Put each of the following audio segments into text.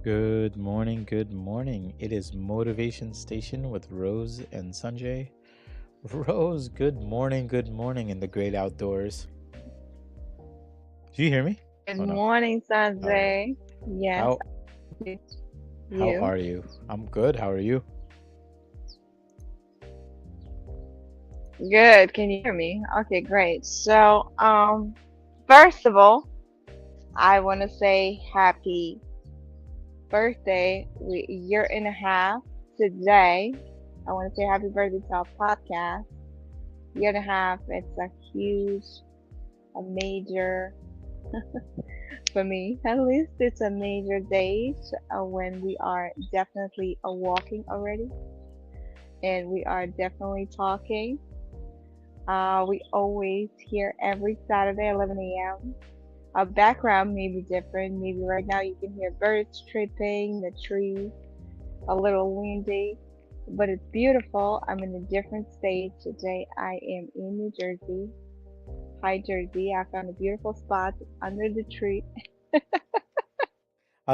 Good morning, good morning. It is Motivation Station with Rose and Sanjay. Rose, good morning in the great outdoors. Do you hear me? Good Oh no. morning, All right. Sanjay. Yes, How I how you. are you? I'm good. How are you? Good. Can you hear me? Okay, great. First of all, I want to say happy birthday. We year and a half today. I want to say happy birthday to our podcast. Year and a half. It's a huge, a major, for me at least. It's a major date when we are definitely walking already, and we are definitely talking. We always hear every Saturday, 11 a.m. Our background may be different. Maybe right now you can hear birds chirping, the trees, a little windy, but it's beautiful. I'm in a different state today. I am in New Jersey. Hi, Jersey. I found a beautiful spot under the tree. I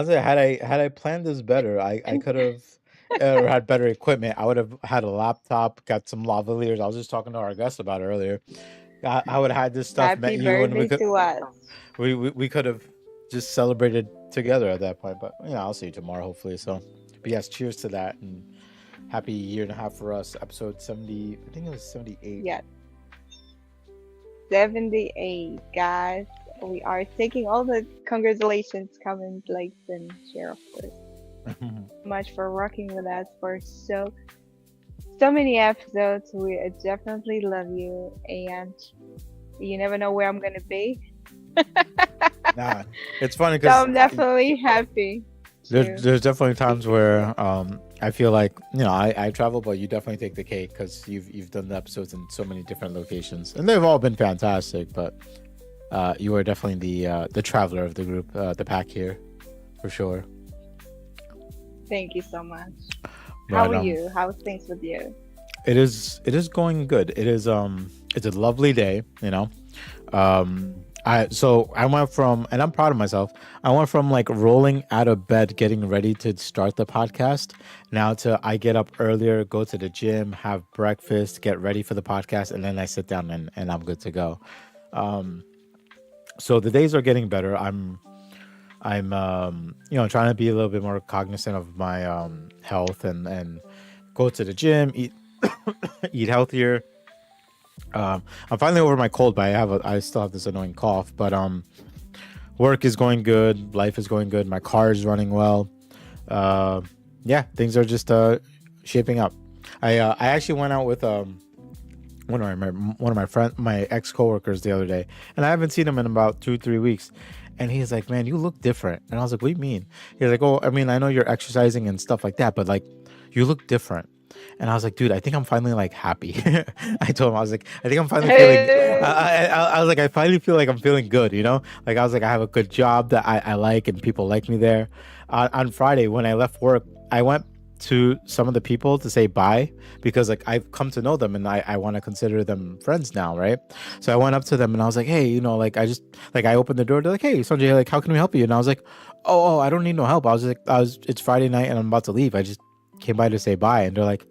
was like, had I planned this better, I could have had better equipment. I would have had a laptop, got some lavaliers. I was just talking to our guest about it earlier. I would have had this stuff, Happy met you, and birthday to us. we could have just celebrated together at that point. But I'll see you tomorrow, hopefully. So, but yes, cheers to that, and happy year and a half for us. Episode 70, I think it was 78. Yes, 78, guys. We are taking all the congratulations, comments, likes, and share, of course. Much for rocking with us for so many episodes. We definitely love you, and you never know where I'm gonna be. Nah, it's funny So because I'm definitely happy to. there's definitely times where I feel like I travel, but you definitely take the cake because you've done the episodes in so many different locations, and they've all been fantastic. But you are definitely the traveler of the group, the pack here, for sure. Thank you so much. How But are you? How's things with you? it is going good. It's a lovely day. I went from, and I'm proud of myself. I went from like rolling out of bed, getting ready to start the podcast, now to I get up earlier, go to the gym, have breakfast, get ready for the podcast, and then I sit down and I'm good to go. So the days are getting better. I'm trying to be a little bit more cognizant of my health and go to the gym, eat healthier. I'm finally over my cold, but I still have this annoying cough. But work is going good, life is going good, my car is running well. Uh, yeah, things are just shaping up. I actually went out with one of my friend my ex coworkers the other day, and I haven't seen him in about 2 3 weeks. And he's like, "Man, you look different." And I was like, "What do you mean?" He's like, "Oh, I mean, I know you're exercising and stuff like that, but like, you look different." And I was like, "Dude, I think I'm finally like happy." I told him, I was like, "I think I'm finally feeling." I was like, "I finally feel like I'm feeling good," you know. Like I was like, "I have a good job that I like, and people like me there." On Friday when I left work, I went to some of the people to say bye because like I've come to know them and I want to consider them friends now, right? So I went up to them and I was like, "Hey, like I just like I opened the door, they're like, "Hey, Sanjay, like how can we help you?" And I was like, "Oh, I don't need no help." It's Friday night and I'm about to leave. I just came by to say bye." And they're like,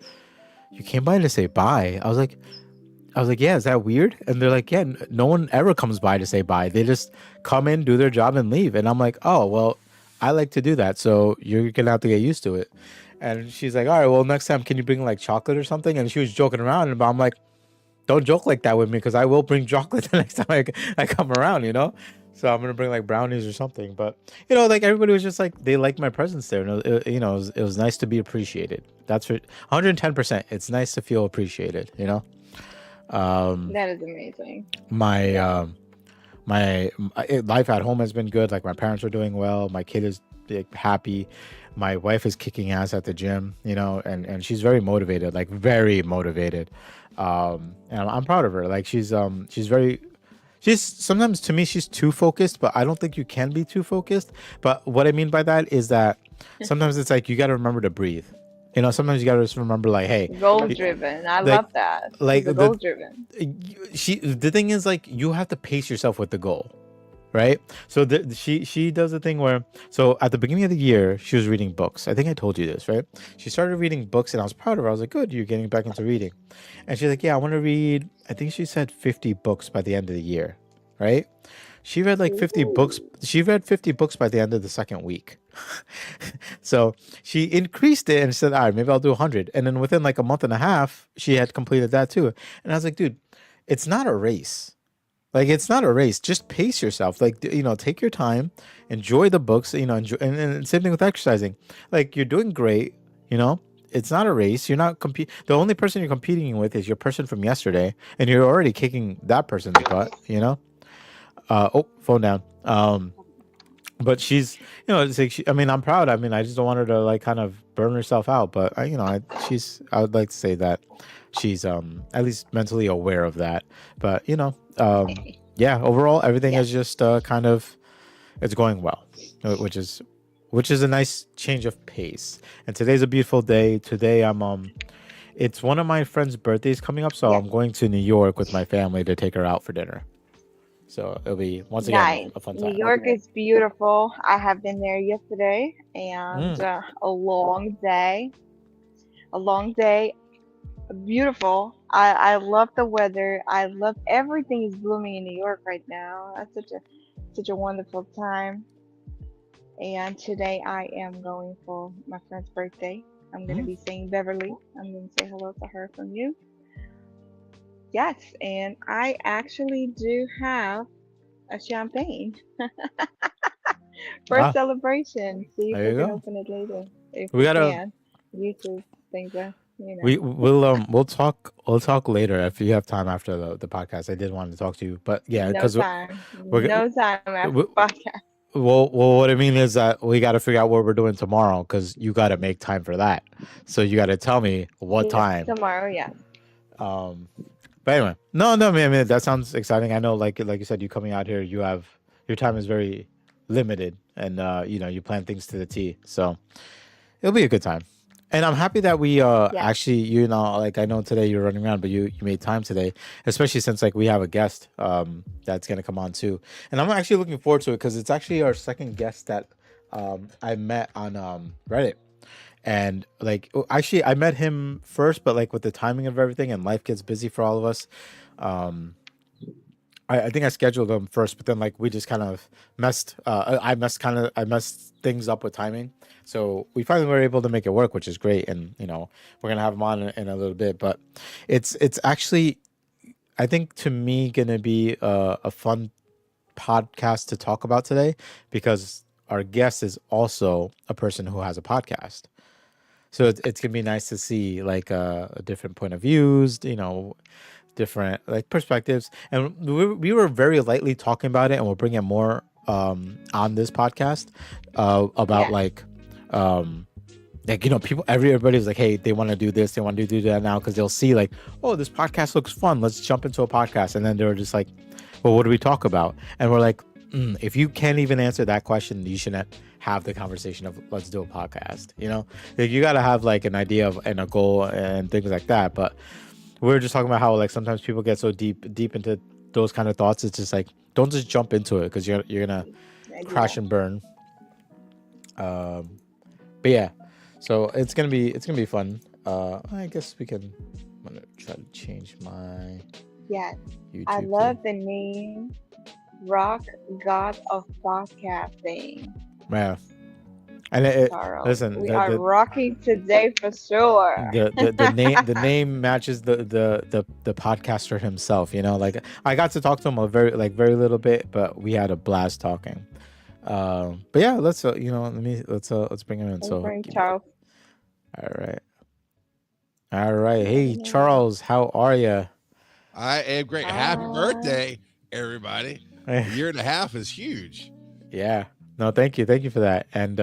"You came by to say bye?" I was like, "Yeah, is that weird?" And they're like, "Yeah, no one ever comes by to say bye. They just come in, do their job, and leave." And I'm like, "Oh, well, I like to do that, so you're gonna have to get used to it." And she's like, "All right, well, next time, can you bring like chocolate or something?" And she was joking around, but I'm like, "Don't joke like that with me, because I will bring chocolate the next time I come around. So I'm gonna bring like brownies or something." But like everybody was just like they liked my presence there, and it was nice to be appreciated. That's for 110%. It's nice to feel appreciated. Um, That is amazing. my Yes. life at home has been good. Like my parents are doing well. My kid is like, happy. My wife is kicking ass at the gym, and she's very motivated, like very motivated. And I'm proud of her. Like she's sometimes to me she's too focused, but I don't think you can be too focused. But what I mean by that is that sometimes it's like you got to remember to breathe. Sometimes you got to just remember, like, hey, Goal driven. I like love that. like The goal driven. the thing is, like, you have to pace yourself with the goal. right? So she does a thing where, so at the beginning of the year she was reading books. I think I told you this, right? She started reading books, and I was proud of her. I was like, good, you're getting back into reading. And she's like, yeah, I want to read, I think she said 50 books by the end of the year, right? She read like 50 books. Ooh. She read 50 books by the end of the second week. So she increased it and said, all right, maybe I'll do 100. And then within like a month and a half, she had completed that too. And I was like, dude, it's not a race. Like, it's not a race. Just pace yourself. Like, take your time, enjoy the books, enjoy, and same thing with exercising. Like, you're doing great, you know. It's not a race. You're not compete. The only person you're competing with is your person from yesterday, and you're already kicking that person's butt, you know. Phone down. But she's, it's like I mean, I'm proud. I mean, I just don't want her to like kind of burn herself out. But I would like to say that she's at least mentally aware of that. But yeah, overall everything Yeah. is just kind of, it's going well, which is a nice change of pace. And today's a beautiful day. Today it's one of my friend's birthdays coming up, so Yeah. I'm going to New York with my family to take her out for dinner. So it'll be once again Nice. a fun New time. York is beautiful. I have been there yesterday, and Mm. a long day. A long day. Beautiful. I love the weather. I love everything is blooming in New York right now. That's such a wonderful time. And today I am going for my friend's birthday. I'm gonna Mm. be seeing Beverly. I'm gonna say hello to her from you. Yes, and I actually do have a champagne for Ah, celebration. See if there we you can go. open it later. If We we gotta can. YouTube things are, we'll talk later if you have time after the podcast. I did want to talk to you, but yeah, no because time. we're No time after we, the podcast. what I mean is that we got to figure out what we're doing tomorrow, because you got to make time for that. So you got to tell me what Yes, time. tomorrow, yes. Um, but anyway, no, I mean that sounds exciting. I know, like you said, you coming out here, you have your time is very limited, and you plan things to the T. So it'll be a good time. And I'm happy that we Yes. actually, like, I know today you're running around, but you made time today, especially since like we have a guest that's gonna come on too. And I'm actually looking forward to it, because it's actually our second guest that I met on Reddit. And like, actually I met him first, but like with the timing of everything and life gets busy for all of us. um I think I scheduled them first, but then like we just kind of I messed things up with timing. So we finally were able to make it work, which is great. And we're gonna have him on in a little bit. But it's actually, I think, to me, gonna be a fun podcast to talk about today, because our guest is also a person who has a podcast. So it's gonna be nice to see like a different point of views, different like perspectives. And we were very lightly talking about it, and we'll bring it more on this podcast about Yes. people, everybody's like, hey, they want to do this, they want to do that now, because they'll see like, oh, this podcast looks fun, let's jump into a podcast. And then they're just like, well, what do we talk about? And we're like, if you can't even answer that question, you shouldn't have the conversation of let's do a podcast. Like, you got to have like an idea of and a goal and things like that. But we were just talking about how like sometimes people get so deep into those kind of thoughts. It's just like, don't just jump into it, because you're gonna crash Yeah. and burn. But yeah, so it's gonna be fun. I guess I'm gonna try to change my Yes. I YouTube love to, the name Rock God of Podcasting, yeah. And Charles. listen, We are rocking today for sure. the name matches the podcaster himself. Like, I got to talk to him a very little bit, but we had a blast talking. But yeah, let's bring him in. We'll So bring Charles. all right, hey Letting him in. Charles, how are you? I am great. Happy Hi. birthday, everybody. A year and a half is huge. Yeah, no, thank you for that. And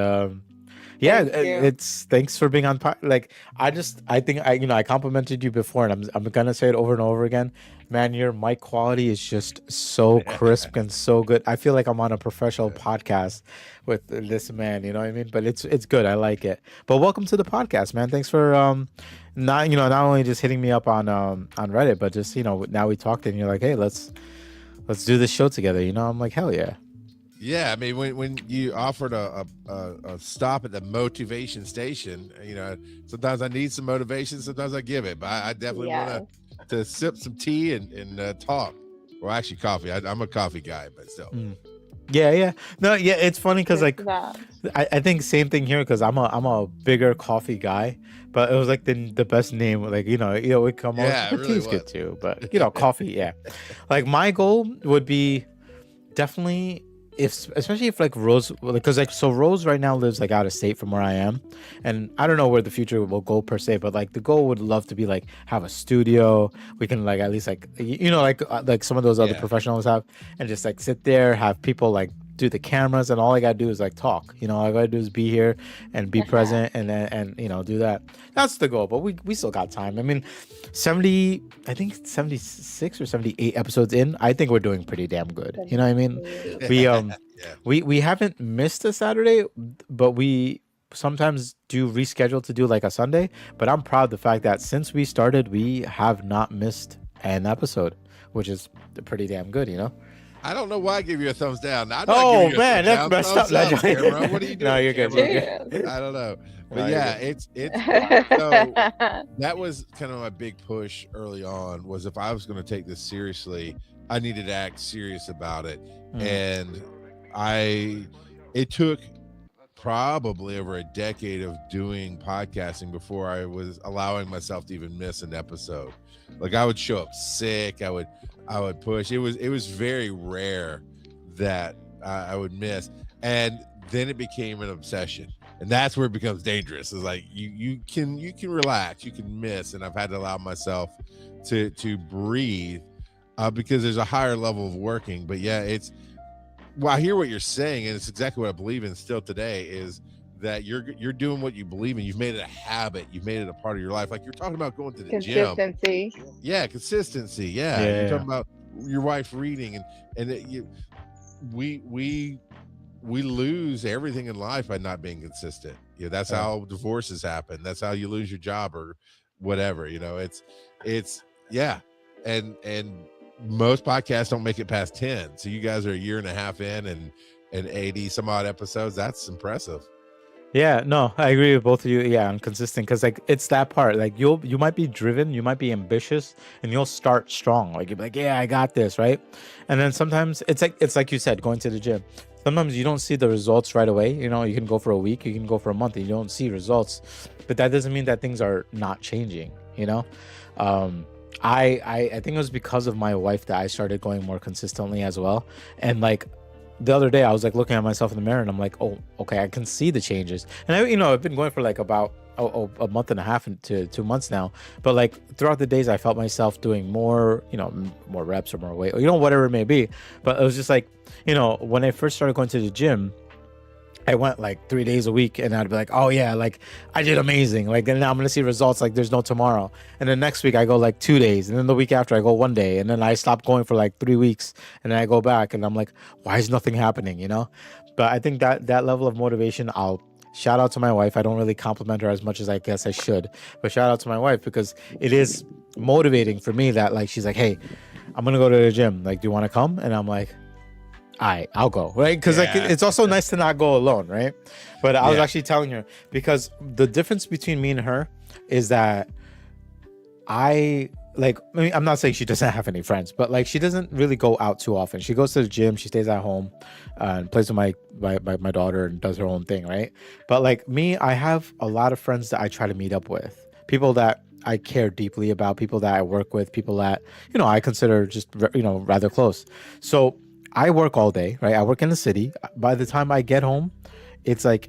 yeah, Thank you. it's thanks for being on like, I think I complimented you before, and I'm gonna say it over and over again. Man, your mic quality is just so crisp and so good. I feel like I'm on a professional podcast with this man, you know what I mean? But it's good. I like it. But welcome to the podcast, man. Thanks for not only just hitting me up on Reddit, but just now we talked, and you're like, hey, let's do this show together. I'm like, hell yeah. Yeah, I mean, when you offered a stop at the motivation station, sometimes I need some motivation, sometimes I give it, but I definitely Yes. want to sip some tea and talk, or actually coffee. I'm a coffee guy, but still. Yeah. No, yeah, it's funny because like That. I think same thing here because I'm a bigger coffee guy, but it was like the best name, like we come on, Yeah, it really tea's good was. too, but coffee, yeah. Like my goal would be definitely especially if like Rose, because like so Rose right now lives like out of state from where I am, and I don't know where the future will go per se, but like the goal would love to be like have a studio. We can like at least like like some of those other Yeah. professionals have, and just like sit there, have people like do the cameras, and all I gotta do is like talk. All I gotta do is be here and be present, and then do that. That's the goal, but we still got time. I mean, 76 or 78 episodes in, I think we're doing pretty damn good. You know what I mean? We haven't missed a Saturday, but we sometimes do reschedule to do like a Sunday. But I'm proud of the fact that since we started, we have not missed an episode, which is pretty damn good. I don't know why I give you a thumbs down. Oh man, that's messed up. What are you doing? No, you're good. You're good. I don't know, but No, yeah, you're it's so that was kind of my big push early on. Was if I was going to take this seriously, I needed to act serious about it, and it took probably over a decade of doing podcasting before I was allowing myself to even miss an episode. Like I would show up sick. I would push. It was very rare that I would miss, and then it became an obsession, and that's where it becomes dangerous. It's like you can relax, you can miss, and I've had to allow myself to breathe because there's a higher level of working. But yeah, I hear what you're saying, and it's exactly what I believe in still today. Is that you're doing what you believe in. You've made it a habit. You've made it a part of your life. Like you're talking about going to the gym. Consistency. Yeah, consistency. Yeah. You're talking about your wife reading, and we lose everything in life by not being consistent. That's how divorces happen. That's how you lose your job or whatever. It's and most podcasts don't make it past 10. So you guys are a year and a half in and 80 some odd episodes. That's impressive. Yeah, no, I agree with both of you. Yeah, I'm consistent because like it's that part. Like you might be driven, you might be ambitious, and you'll start strong. Like you'll be like, yeah, I got this, right? And then sometimes it's like you said, going to the gym. Sometimes you don't see the results right away. You can go for a week, you can go for a month, and you don't see results. But that doesn't mean that things are not changing. I think it was because of my wife that I started going more consistently as well. And like the other day I was like looking at myself in the mirror and I'm like, oh, okay, I can see the changes. And I've been going for like about a month and a half to 2 months now. But like throughout the days I felt myself doing more, more reps or more weight, or whatever it may be. But it was just like, when I first started going to the gym, I went like 3 days a week and I'd be like, oh yeah, like I did amazing. Like, and now I'm going to see results like there's no tomorrow. And then next week I go like 2 days. And then the week after I go 1 day. And then I stop going for like 3 weeks. And then I go back and I'm like, why is nothing happening? But I think that level of motivation, I'll shout out to my wife. I don't really compliment her as much as I guess I should, but shout out to my wife because it is motivating for me that like, she's like, hey, I'm going to go to the gym. Like, do you want to come? And I'm like, I'll go, right? Because like it's also nice to not go alone, right? But I was actually telling her because the difference between me and her is that I'm not saying she doesn't have any friends, but like she doesn't really go out too often. She goes to the gym, she stays at home, and plays with my daughter and does her own thing, right? But like me, I have a lot of friends that I try to meet up with, people that I care deeply about, people that I work with, people that I consider just rather close. So I work all day, right? I work in the city. By the time I get home, it's like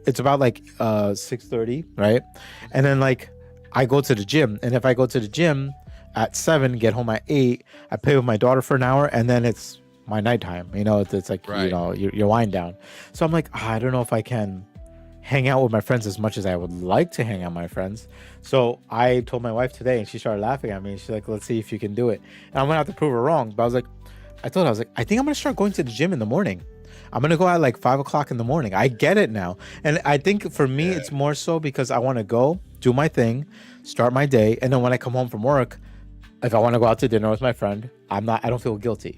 it's about like 6:30, right? And then like I go to the gym, and if I go to the gym at 7, get home at 8, I play with my daughter for an hour, and then it's my nighttime. It's like your wind down. So I'm like, I don't know if I can hang out with my friends as much as I would like to hang out with my friends. So I told my wife today, and she started laughing at me. She's like, let's see if you can do it. And I'm gonna have to prove her wrong. But I was like, I think I'm gonna start going to the gym in the morning. I'm gonna go at like 5 o'clock in the morning. I get it now. And I think for me, it's more so because I want to go do my thing, start my day. And then when I come home from work, if I want to go out to dinner with my friend, I don't feel guilty.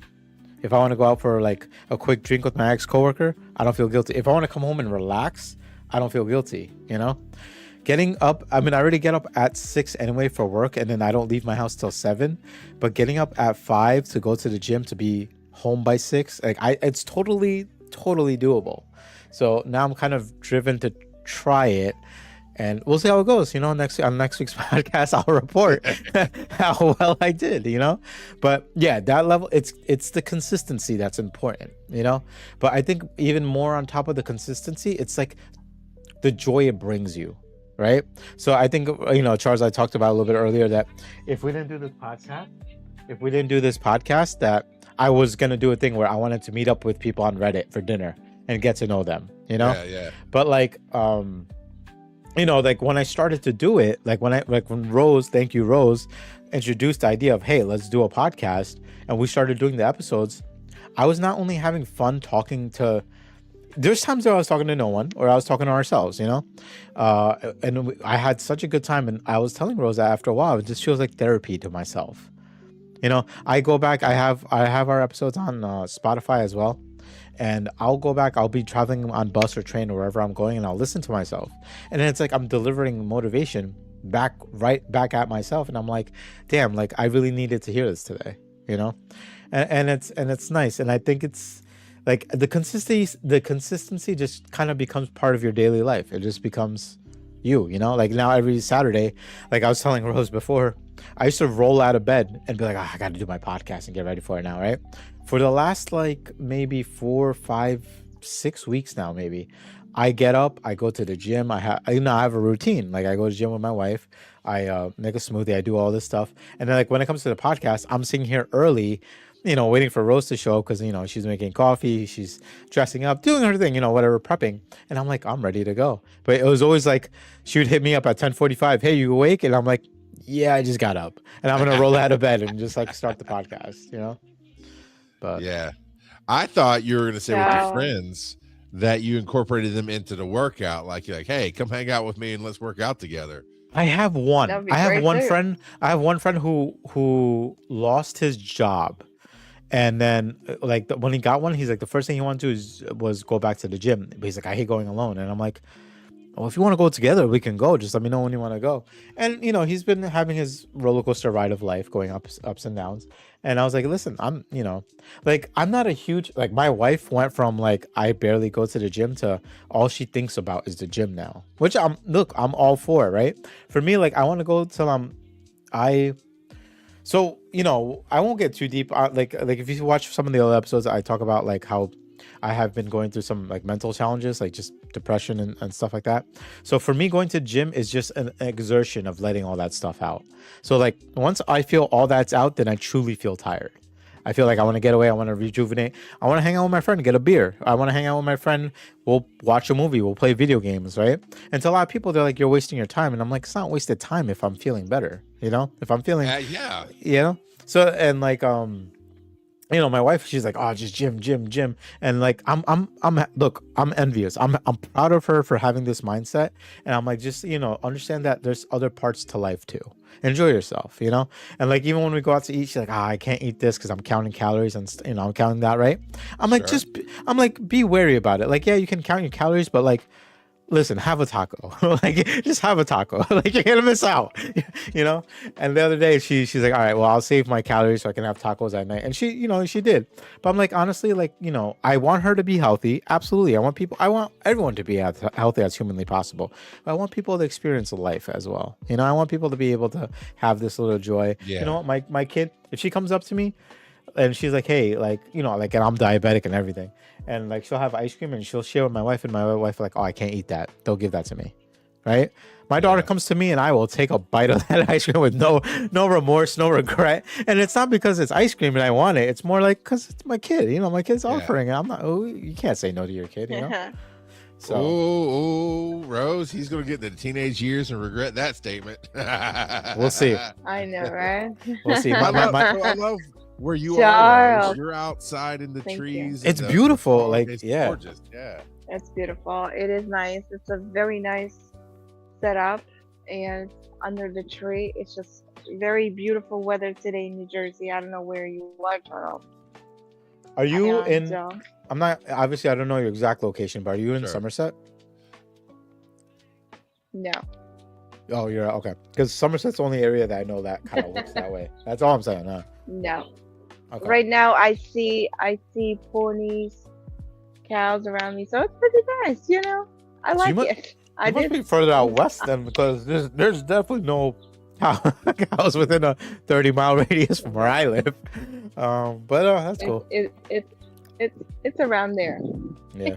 If I want to go out for like a quick drink with my ex-coworker, I don't feel guilty. If I want to come home and relax, I don't feel guilty, you know? Getting up, I mean, I already get up at 6 anyway for work, and then I don't leave my house till 7. But getting up at 5 to go to the gym to be home by 6, like it's totally doable. So now I'm kind of driven to try it, and we'll see how it goes. You know, on next week's podcast, I'll report how well I did. You know, but yeah, that level, it's the consistency that's important. You know, but I think even more on top of the consistency, it's like the joy it brings you. Right. So I think, you know, Charles, I talked about a little bit earlier that if we didn't do this podcast, that I was going to do a thing where I wanted to meet up with people on Reddit for dinner and get to know them, you know? Yeah. But like, you know, like when I started to do it, like when Rose, thank you, Rose, introduced the idea of, hey, let's do a podcast, and we started doing the episodes, I was not only having fun talking to, there's times where I was talking to no one, or I was talking to ourselves, you know, and I had such a good time. And I was telling Rose that after a while, it just feels like therapy to myself. You know, I go back, I have our episodes on Spotify as well, and I'll go back, I'll be traveling on bus or train or wherever I'm going, and I'll listen to myself, and then it's like I'm delivering motivation right back at myself, and I'm like, damn, like I really needed to hear this today, you know, and it's nice, and I think it's like the consistency just kind of becomes part of your daily life. It just becomes you know, like now every Saturday, like I was telling Rose before, I used to roll out of bed and be like, I got to do my podcast and get ready for it now, right? For the last like maybe 4, 5, 6 weeks now, maybe, I get up, I go to the gym. I have a routine. Like I go to the gym with my wife. I make a smoothie. I do all this stuff. And then like when it comes to the podcast, I'm sitting here early, you know, waiting for Rose to show up because, you know, she's making coffee, she's dressing up, doing her thing, you know, whatever, prepping. And I'm like, I'm ready to go. But it was always like, she would hit me up at 10:45. Hey, you awake? And I'm like, yeah, I just got up. And I'm going to roll out of bed and just like start the podcast, you know? But yeah, I thought you were going to say with your friends that you incorporated them into the workout. Like you're like, hey, come hang out with me and let's work out together. I have one. I have one friend who lost his job. And then like when he got one, he's like, the first thing he wanted to do was go back to the gym. But he's like, I hate going alone. And I'm like, well, if you want to go together, we can go. Just let me know when you want to go. And, you know, he's been having his roller coaster ride of life, going ups and downs. And I was like, listen, I'm not a huge, like my wife went from like, I barely go to the gym to all she thinks about is the gym now, which I'm all for, right? For me, like I want to go till so, you know, I won't get too deep. Like if you watch some of the other episodes, I talk about like how I have been going through some like mental challenges, like just depression and stuff like that. So for me, going to the gym is just an exertion of letting all that stuff out. So like once I feel all that's out, then I truly feel tired. I feel like I want to get away. I want to rejuvenate. I want to hang out with my friend, get a beer. I want to hang out with my friend. We'll watch a movie. We'll play video games, right? And to a lot of people, they're like, you're wasting your time. And I'm like, it's not wasted time if I'm feeling better, you know? If I'm feeling, yeah. You know? So, and like, you know, my wife, she's like, oh, just gym. And like, look, I'm envious. I'm proud of her for having this mindset. And I'm like, just, you know, understand that there's other parts to life too. Enjoy yourself, you know? And like, even when we go out to eat, she's like, I can't eat this because I'm counting calories and, you know, I'm counting that, right? I'm like, be wary about it. Like, yeah, you can count your calories, but like, listen, have a taco. Like, just have a taco. Like, you're gonna miss out, you know. And the other day, she's like, all right, well, I'll save my calories so I can have tacos at night. And she, you know, she did. But I'm like, honestly, like, you know, I want her to be healthy. Absolutely, I want everyone to be as healthy as humanly possible. But I want people to experience life as well. You know, I want people to be able to have this little joy. Yeah. You know what, my kid, if she comes up to me and she's like, hey, like, you know, like, and I'm diabetic and everything, and like she'll have ice cream and she'll share with my wife, and my wife like, oh, I can't eat that, don't give that to me, right? My daughter comes to me and I will take a bite of that ice cream with no remorse, no regret. And it's not because it's ice cream and I want it, it's more like because it's my kid, you know, my kid's offering it. I'm not, you can't say no to your kid, you know. So oh, Rose, he's gonna get the teenage years and regret that statement. We'll see. I know, right? We'll see. I love where you Charles. are. You're outside in the Thank trees. It's beautiful. Like, it's yeah, gorgeous. Yeah, it's beautiful. It is nice. It's a very nice setup, and under the tree, it's just very beautiful weather today in New Jersey. I don't know where you are, Charles. Are you Yeah, in? Joe. I'm not obviously. I don't know your exact location, but are you in Sure. Somerset? No. Oh, you're okay. Because Somerset's the only area that I know that kind of looks that way. That's all I'm saying. Huh? No. Okay. Right now, I see ponies, cows around me, so it's pretty nice. You know, I So like it. I You must did. be further out west then, because there's definitely no cows within a 30-mile radius from where I live. But that's cool. It's around there. Yeah.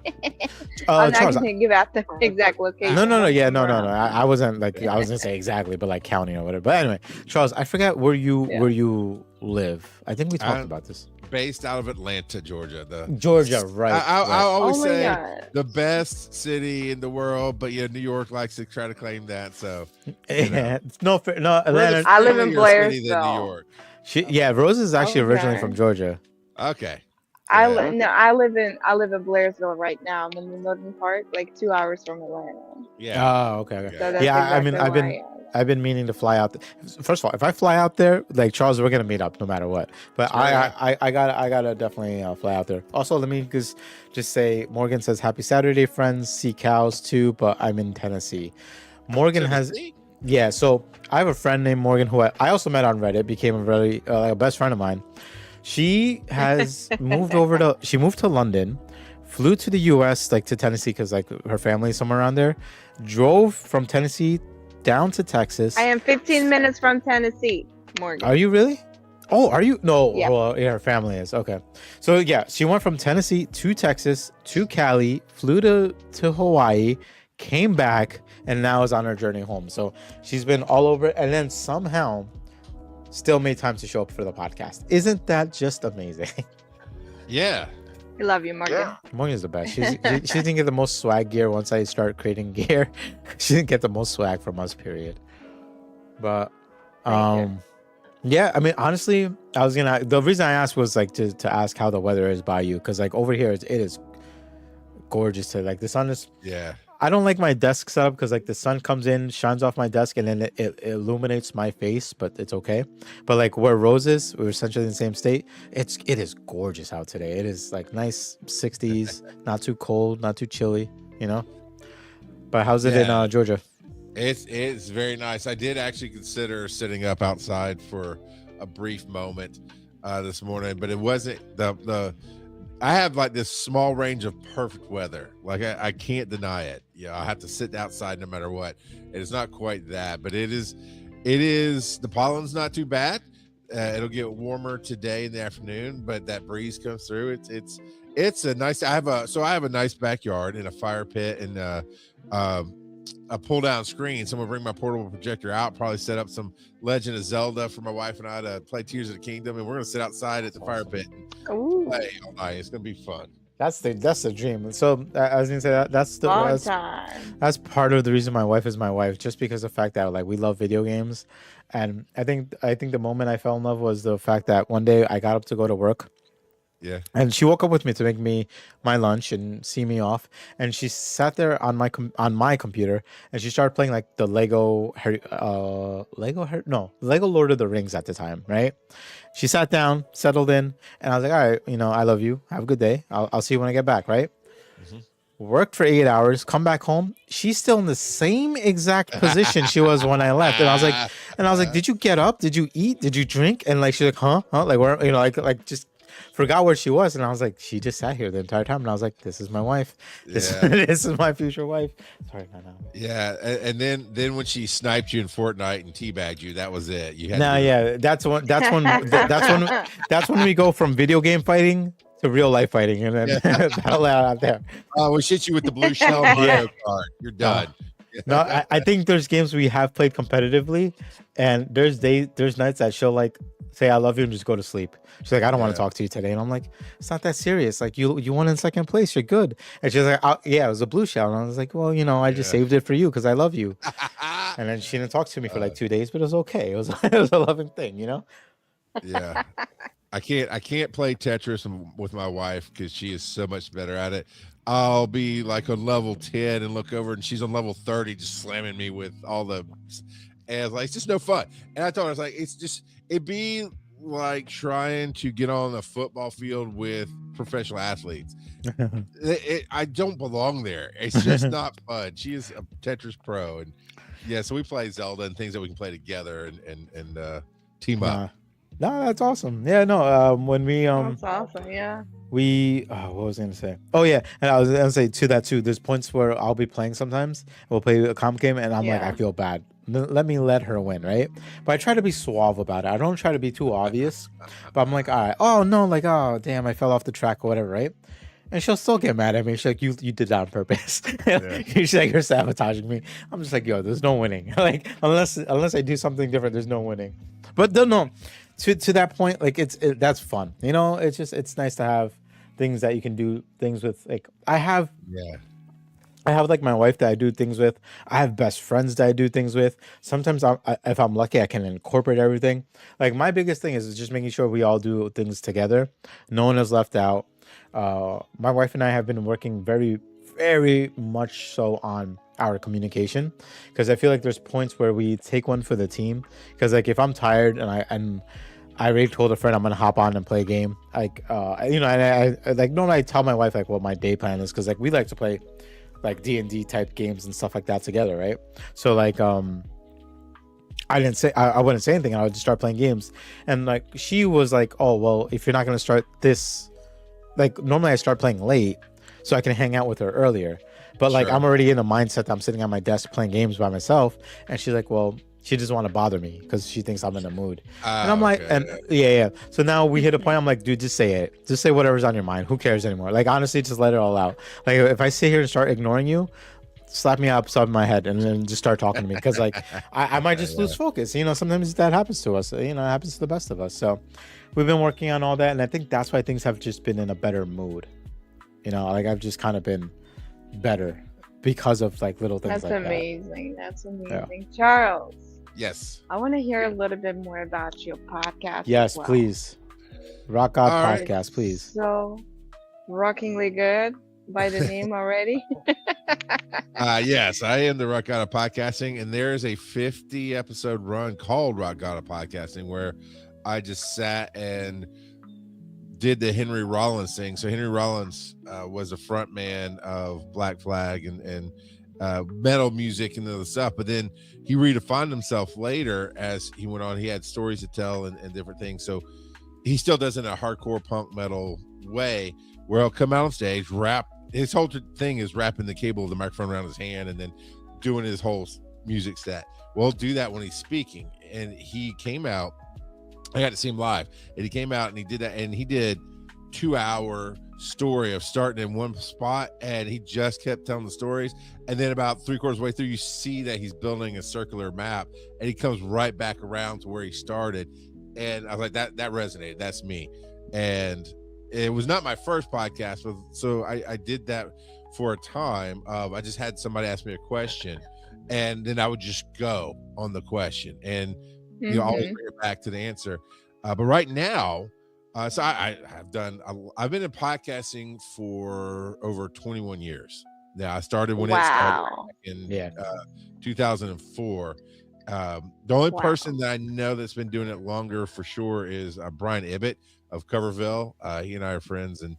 I'm not Charles, gonna give out the exact location. no. but Yeah, it's no. around. I wasn't like I was gonna say exactly, but like county or whatever. But anyway, Charles, I forgot where you live. I think we talked about this. Based out of Atlanta, Georgia. Georgia, right? I always Oh my say God. the best city in the world, but New York likes to try to claim that. So Yeah, no, we're Atlanta. I live in friendlier city than New Blairsville. York. Rose is actually originally Okay. from Georgia. Okay. I Yeah. live in Blairsville right now. I'm in the northern part, like 2 hours from Atlanta. Yeah. Oh, okay. So that's Yeah, I mean, exactly where I am. I've been meaning to fly out. First of all, if I fly out there, like Charles, we're gonna meet up no matter what. But Sure, I gotta definitely fly out there. Also, let me just say, Morgan says happy Saturday, friends. See cows too, but I'm in Tennessee. Morgan has So I have a friend named Morgan who I also met on Reddit, became a really a best friend of mine. She has moved to London, flew to the US, like to Tennessee, because like her family is somewhere around there, drove from Tennessee down to Texas. I am 15 minutes from Tennessee, Morgan. Are you really? Oh, are you? No. Yeah. Well, yeah, her family is. Okay. So yeah, she went from Tennessee to Texas to Cali, flew to Hawaii, came back, and now is on her journey home. So she's been all over, and then somehow still made time to show up for the podcast. Isn't that just amazing? Yeah. I love you, Morgan. Yeah. Morgan's the best. She didn't get the most swag gear once I start creating gear. She didn't get the most swag from us, period. But yeah, I mean, honestly, the reason I asked was like to ask how the weather is by you, because like over here it is gorgeous. To like the sun is. Yeah. I don't like my desk setup because like the sun comes in, shines off my desk, and then it illuminates my face, but it's okay. But like where Rose is, we're essentially in the same state. It is gorgeous out today. It is like nice 60s, not too cold, not too chilly, you know. But how's it in Georgia? It's very nice. I did actually consider sitting up outside for a brief moment this morning, but it wasn't the I have like this small range of perfect weather. Like I can't deny it. I have to sit outside no matter what. It's not quite that, but it is the pollen's not too bad. It'll get warmer today in the afternoon, but that breeze comes through. It's a nice. I have a nice backyard and a fire pit and a pull down screen. So I'm gonna bring my portable projector out, probably set up some Legend of Zelda for my wife and I to play Tears of the Kingdom, and we're gonna sit outside at the fire pit and play all night. It's gonna be fun. That's the dream. So I was gonna say that's part of the reason my wife is my wife, just because of the fact that like we love video games. And I think the moment I fell in love was the fact that one day I got up to go to work. Yeah. And she woke up with me to make me my lunch and see me off. And she sat there on my computer and she started playing like the Lego Lord of the Rings at the time, right? She sat down, settled in, and I was like, all right, I love you. Have a good day. I'll see you when I get back, right? Mm-hmm. Worked for 8 hours, come back home. She's still in the same exact position she was when I left. And I was like, did you get up? Did you eat? Did you drink? And like she's like, huh? Like where like just forgot where she was. And I was like, she just sat here the entire time. And I was like, this is my wife. This is my future wife. Sorry, no. Yeah, and then when she sniped you in Fortnite and teabagged you, that was it. You had that's when we go from video game fighting to real life fighting, and then battle out there. We hit you with the blue shell Mario card. You're done. No, I think there's games we have played competitively, and there's nights that she'll like say I love you and just go to sleep. She's like, I don't want to talk to you today, and I'm like, it's not that serious. Like you won in second place, you're good. And she's like, yeah, it was a blue shell, and I was like, well, I just saved it for you because I love you. And then she didn't talk to me for like 2 days, but it was okay. It was a loving thing, Yeah. I can't play Tetris with my wife because she is so much better at it. I'll be like on level 10 and look over and she's on level 30 just slamming me with all the, and I was like, it's just no fun. And I told her, I was like, it'd be like trying to get on a football field with professional athletes. I don't belong there. It's just not fun. She is a Tetris pro, and yeah, so we play Zelda and things that we can play together and team up. No, that's awesome. Yeah, no. When we That's awesome. Yeah. what was I gonna say? Oh yeah, and I was gonna say to that too. There's points where I'll be playing sometimes. We'll play a comp game, and I'm like, Yeah. I feel bad. Let her win, right? But I try to be suave about it. I don't try to be too obvious. But I'm like, all right. Oh no, like oh damn, I fell off the track or whatever, right? And she'll still get mad at me. She's like, you did that on purpose. She's like, you're sabotaging me. I'm just like, yo, there's no winning. Like unless I do something different, there's no winning. But no, to that point, like that's fun. You know, it's nice to have things that you can do things with. Like I have like my wife that I do things with. I have best friends that I do things with. Sometimes if I'm lucky, I can incorporate everything. Like my biggest thing is just making sure we all do things together. No one is left out. My wife and I have been working very, very much so on our communication, because I feel like there's points where we take one for the team. Because like if I'm tired and I already told a friend I'm gonna hop on and play a game, like and I like normally I tell my wife like what my day plan is, because like we like to play like D&D type games and stuff like that together, right? So like I wouldn't say anything. I would just start playing games, and like she was like, oh well, if you're not gonna start this, like normally I start playing late so I can hang out with her earlier, but like I'm already in a mindset that I'm sitting at my desk playing games by myself, and she's like, well, she doesn't want to bother me because she thinks I'm in a mood. And I'm like, yeah. So now we hit a point. I'm like, dude, just say it. Just say whatever's on your mind. Who cares anymore? Like, honestly, just let it all out. Like, if I sit here and start ignoring you, slap me upside my head and then just start talking to me, because like I might just lose focus. You know, sometimes that happens to us. You know, it happens to the best of us. So we've been working on all that, and I think that's why things have just been in a better mood. You know, like I've just kind of been better because of like little things. That's like amazing. That's amazing. Charles. Yes. I want to hear a little bit more about your podcast. Yes, as well. please. Rock God All right. Podcast, please. So, rockingly good by the name already. Yes, I am the Rock God of Podcasting, and there is a 50 episode run called Rock God of Podcasting where I just sat and did the Henry Rollins thing. So Henry Rollins was a front man of Black Flag and metal music and other stuff, but then he redefined himself later as he went on. He had stories to tell and different things, so he still does it in a hardcore punk metal way where he'll come out on stage, rap. His whole thing is wrapping the cable of the microphone around his hand and then doing his whole music set. Well, do that when he's speaking. And he came out, I got to see him live, and he came out and he did that, and he did 2-hour story of starting in one spot, and he just kept telling the stories, and then about 3/4 way through you see that he's building a circular map, and he comes right back around to where he started. And I was like, that resonated. That's me. And it was not my first podcast, so I did that for a time. I just had somebody ask me a question, and then I would just go on the question, and you always bring it back to the answer. But right now, so I've been in podcasting for over 21 years. Now I started when it started back in 2004. The only person that I know that's been doing it longer for sure is Brian Ibbett of Coverville. He and I are friends, and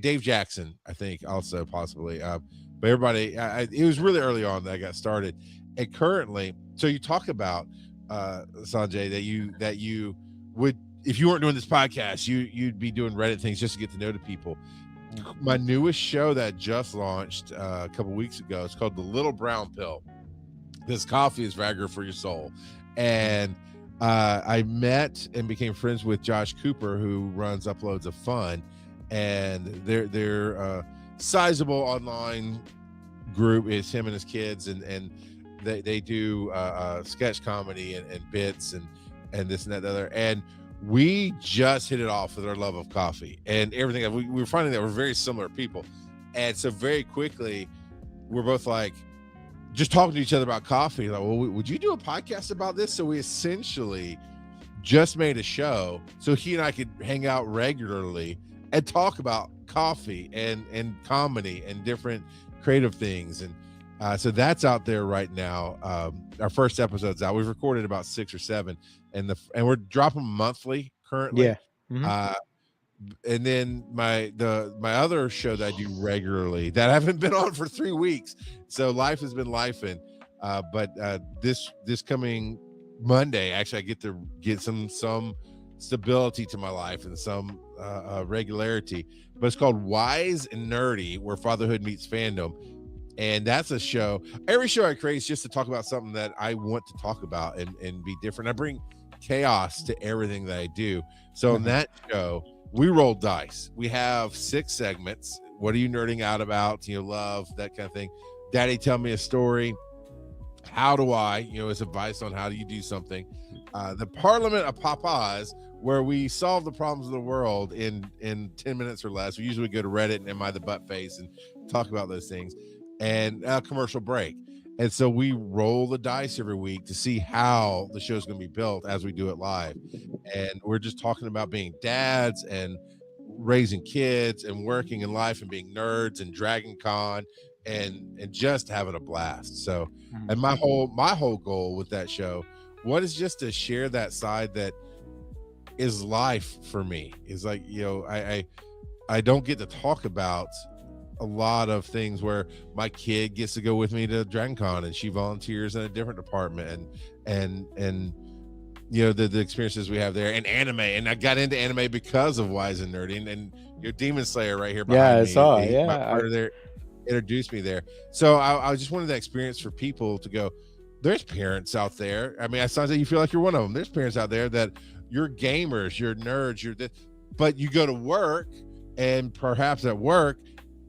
Dave Jackson, I think, also possibly. But everybody, it was really early on that I got started. And currently, so you talk about Sanjay that you would, if you weren't doing this podcast, you'd be doing Reddit things just to get to know the people. My newest show that just launched a couple weeks ago, it's called The Little Brown Pill. This coffee is Viagra for your soul. And I met and became friends with Josh Cooper, who runs Uploads of Fun, and their sizable online group is him and his kids, and they do sketch comedy and bits and this and that and the other. And we just hit it off with our love of coffee and everything. We were finding that we're very similar people, and so very quickly we're both like just talking to each other about coffee. Like, well, would you do a podcast about this? So we essentially just made a show so he and I could hang out regularly and talk about coffee and comedy and different creative things. And So that's out there right now. Our first episode's out. We've recorded about 6 or 7, and we're dropping monthly currently. Yeah. Mhm. And then my other show that I do regularly that I haven't been on for 3 weeks. So life has been lifing. But this coming Monday, actually, I get to get some stability to my life and some regularity. But it's called Wise and Nerdy, where fatherhood meets fandom. And that's a show. Every show I create is just to talk about something that I want to talk about and be different. I bring chaos to everything that I do. So in that show, we roll dice. We have 6 segments. What are you nerding out about? Love, that kind of thing. Daddy, tell me a story. How do I? It's advice on how do you do something. The Parliament of Papas, where we solve the problems of the world in 10 minutes or less. We usually go to Reddit and Am I the Butt Face and talk about those things. And a commercial break. And so we roll the dice every week to see how the show's going to be built as we do it live. And we're just talking about being dads and raising kids and working in life and being nerds and Dragon Con and just having a blast. So, and my whole goal with that show, what is just to share that side that is life for me. Is like, I don't get to talk about a lot of things where my kid gets to go with me to Dragon Con and she volunteers in a different department and the experiences we have there, and anime. And I got into anime because of Wise and Nerdy and Demon Slayer right here behind me. I saw. My partner there introduced me there. So I just wanted that experience for people to go, there's parents out there. I mean, it sounds like you feel like you're one of them. There's parents out there that you're gamers, you're nerds, but you go to work, and perhaps at work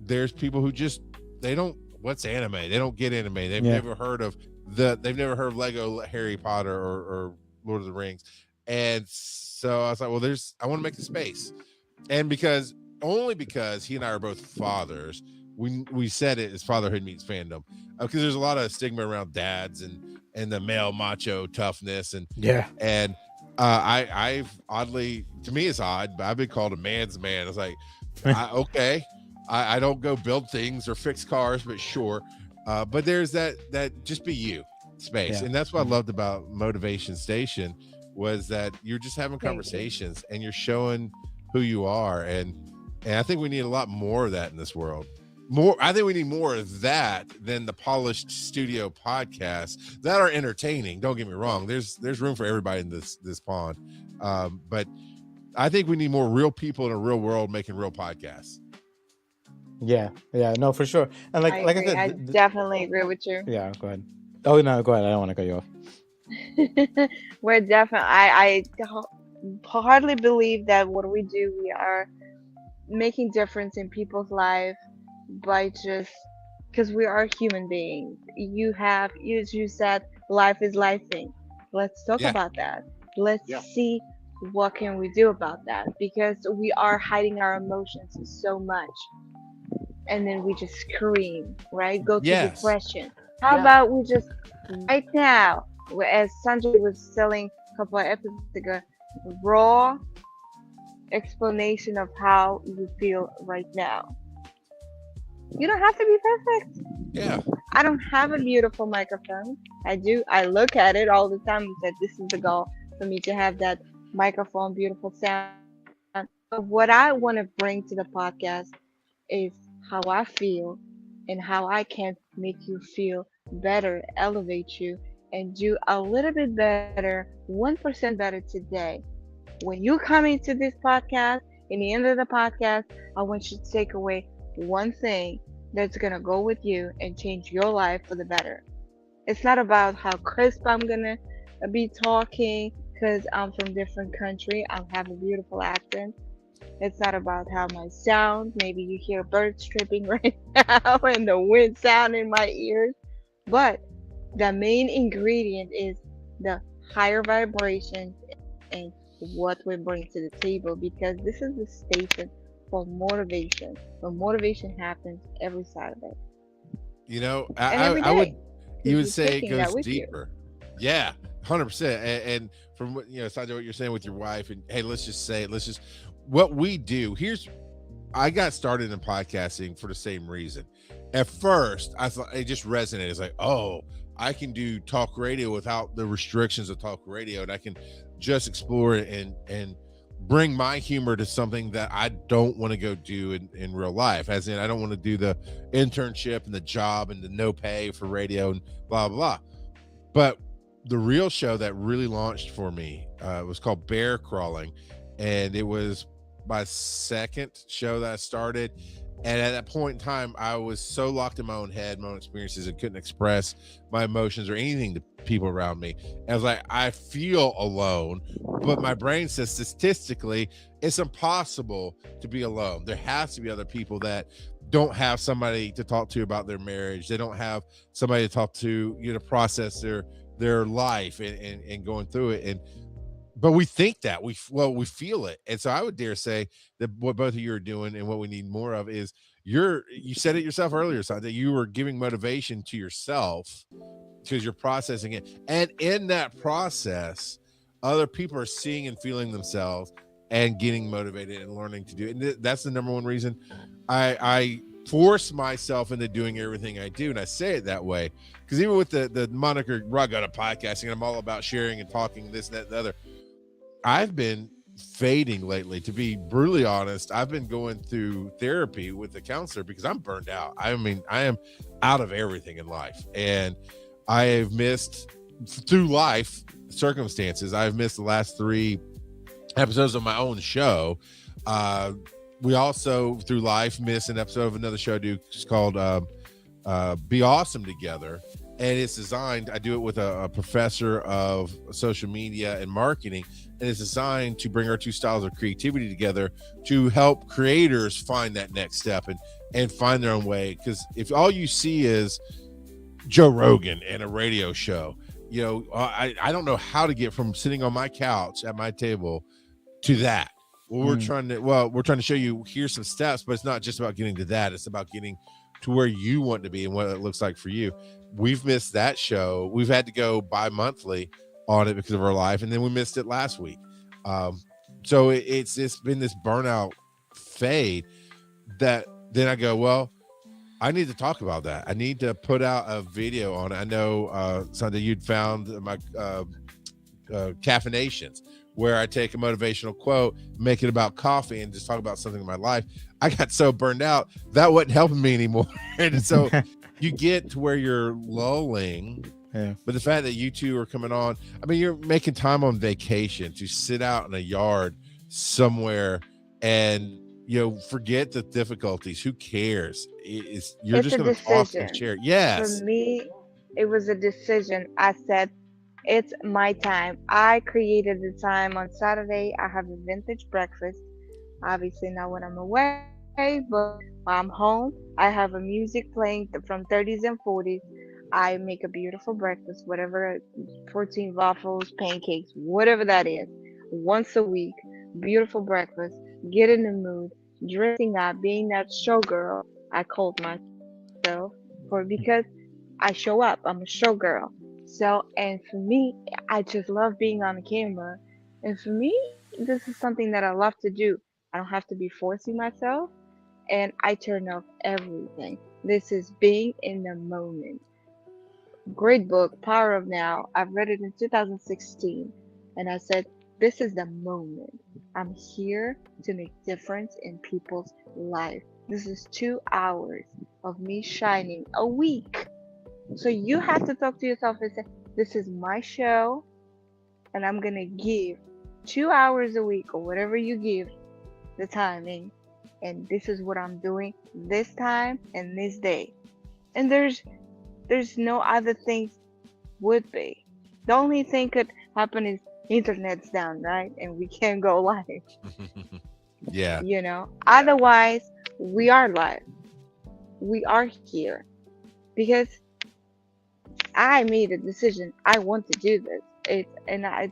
there's people who they don't, what's anime? They don't get anime. They've never heard of Lego Harry Potter or Lord of the Rings. And so I was like, well, I want to make the space. And because he and I are both fathers, we said it as fatherhood meets fandom, because there's a lot of stigma around dads and the male macho toughness and I've oddly, to me it's odd, but I've been called a man's man. It's like, okay. I don't go build things or fix cars, but sure. But there's that just be you space. And that's what I loved about Motivation Station, was that you're just having conversations and you're showing who you are. And I think we need a lot more of that in this world. I think we need more of that than the polished studio podcasts that are entertaining. Don't get me wrong. There's room for everybody in this pond. But I think we need more real people in a real world making real podcasts. Yeah, no, for sure. And like I said, I definitely agree with you. Yeah, go ahead. Oh no, go ahead. I don't want to cut you off. We're definitely. I hardly believe that what we do, we are making difference in people's life by just because we are human beings. You said, life is lifing. Let's talk about that. Let's see what can we do about that, because we are hiding our emotions so much. And then we just scream, right? Go to depression. How about we just right now, as Sanjay was telling a couple of episodes ago, raw explanation of how you feel right now. You don't have to be perfect. Yeah. I don't have a beautiful microphone. I look at it all the time and said, this is the goal for me to have that microphone, beautiful sound. But what I want to bring to the podcast is how I feel and how I can make you feel better, elevate you, and do a little bit better, 1% better today. When you come into this podcast, in the end of the podcast, I want you to take away one thing that's going to go with you and change your life for the better. It's not about how crisp I'm going to be talking because I'm from different country. I have a beautiful accent. It's not about how my sound. Maybe you hear birds chirping right now and the wind sound in my ears. But the main ingredient is the higher vibrations and what we bring to the table, because this is the station for motivation. Where motivation happens every Saturday. I would even say it goes deeper. Yeah, 100%. And from what Sanjay, what you're saying with your wife, and hey, let's just what we do. I got started in podcasting for the same reason. at first I thought it just resonated. It's like, oh, I can do talk radio without the restrictions of talk radio, and I can just explore it and bring my humor to something that I don't want to go do in real life. As in, I don't want to do the internship and the job and the no pay for radio and blah blah blah. But the real show that really launched for me was called Bear Crawling, and it was my second show that I started. And at that point in time, I was so locked in my own head, my own experiences, and couldn't express my emotions or anything to people around me. And I was like, I feel alone, but my brain says statistically, it's impossible to be alone. There has to be other people that don't have somebody to talk to about their marriage. They don't have somebody to talk to, to process their life and going through it. But we think that we feel it. And so I would dare say that what both of you are doing and what we need more of is you said it yourself earlier, so that you were giving motivation to yourself because you're processing it. And in that process, other people are seeing and feeling themselves and getting motivated and learning to do it. And that's the number one reason I force myself into doing everything I do. And I say it that way because even with the moniker Rug Out of Podcasting, I'm all about sharing and talking this, that, and the other. I've been fading lately, to be brutally honest. I've been going through therapy with the counselor because I'm burned out. I mean, I am out of everything in life, and I have missed through life circumstances. I've missed the last 3 episodes of my own show. We also through life missed an episode of another show I do. It's called Be Awesome Together. And it's designed, I do it with a professor of social media and marketing, and it's designed to bring our 2 styles of creativity together to help creators find that next step and find their own way. Because if all you see is Joe Rogan and a radio show, I don't know how to get from sitting on my couch at my table to that. Well, we're trying to show you, here's some steps, but it's not just about getting to that. It's about getting to where you want to be and what it looks like for you. We've missed that show. We've had to go bi-monthly on it because of our life, and then we missed it last week. So it's been this burnout fade that then I go, well, I need to talk about that. I need to put out a video on it. I know Sunday you'd found my caffeinations, where I take a motivational quote, make it about coffee, and just talk about something in my life. I got so burned out that wasn't helping me anymore. And so you get to where you're lulling. Yeah. But the fact that you two are coming on, I mean, you're making time on vacation to sit out in a yard somewhere and forget the difficulties. Who cares? You're just going to talk and share. Yes. For me, it was a decision. I said, it's my time. I created the time on Saturday. I have a vintage breakfast. Obviously not when I'm away, but while I'm home, I have a music playing from 30s and 40s. I make a beautiful breakfast, whatever, protein waffles, pancakes, whatever that is. Once a week, beautiful breakfast, get in the mood, dressing up, being that showgirl I called myself for, because I show up. I'm a showgirl. So, and for me, I just love being on the camera. And for me, this is something that I love to do. I don't have to be forcing myself, and I turn off everything. This is being in the moment. Great book, Power of Now. I've read it in 2016, and I said, this is the moment. I'm here to make difference in people's life. This is 2 hours of me shining a week. So you have to talk to yourself and say, this is my show, and I'm going to give 2 hours a week, or whatever you give the timing, and this is what I'm doing this time and this day. And there's no other things would be. The only thing could happen is internet's down, right? And we can't go live. Yeah. Otherwise, we are live. We are here. Because I made a decision. I want to do this.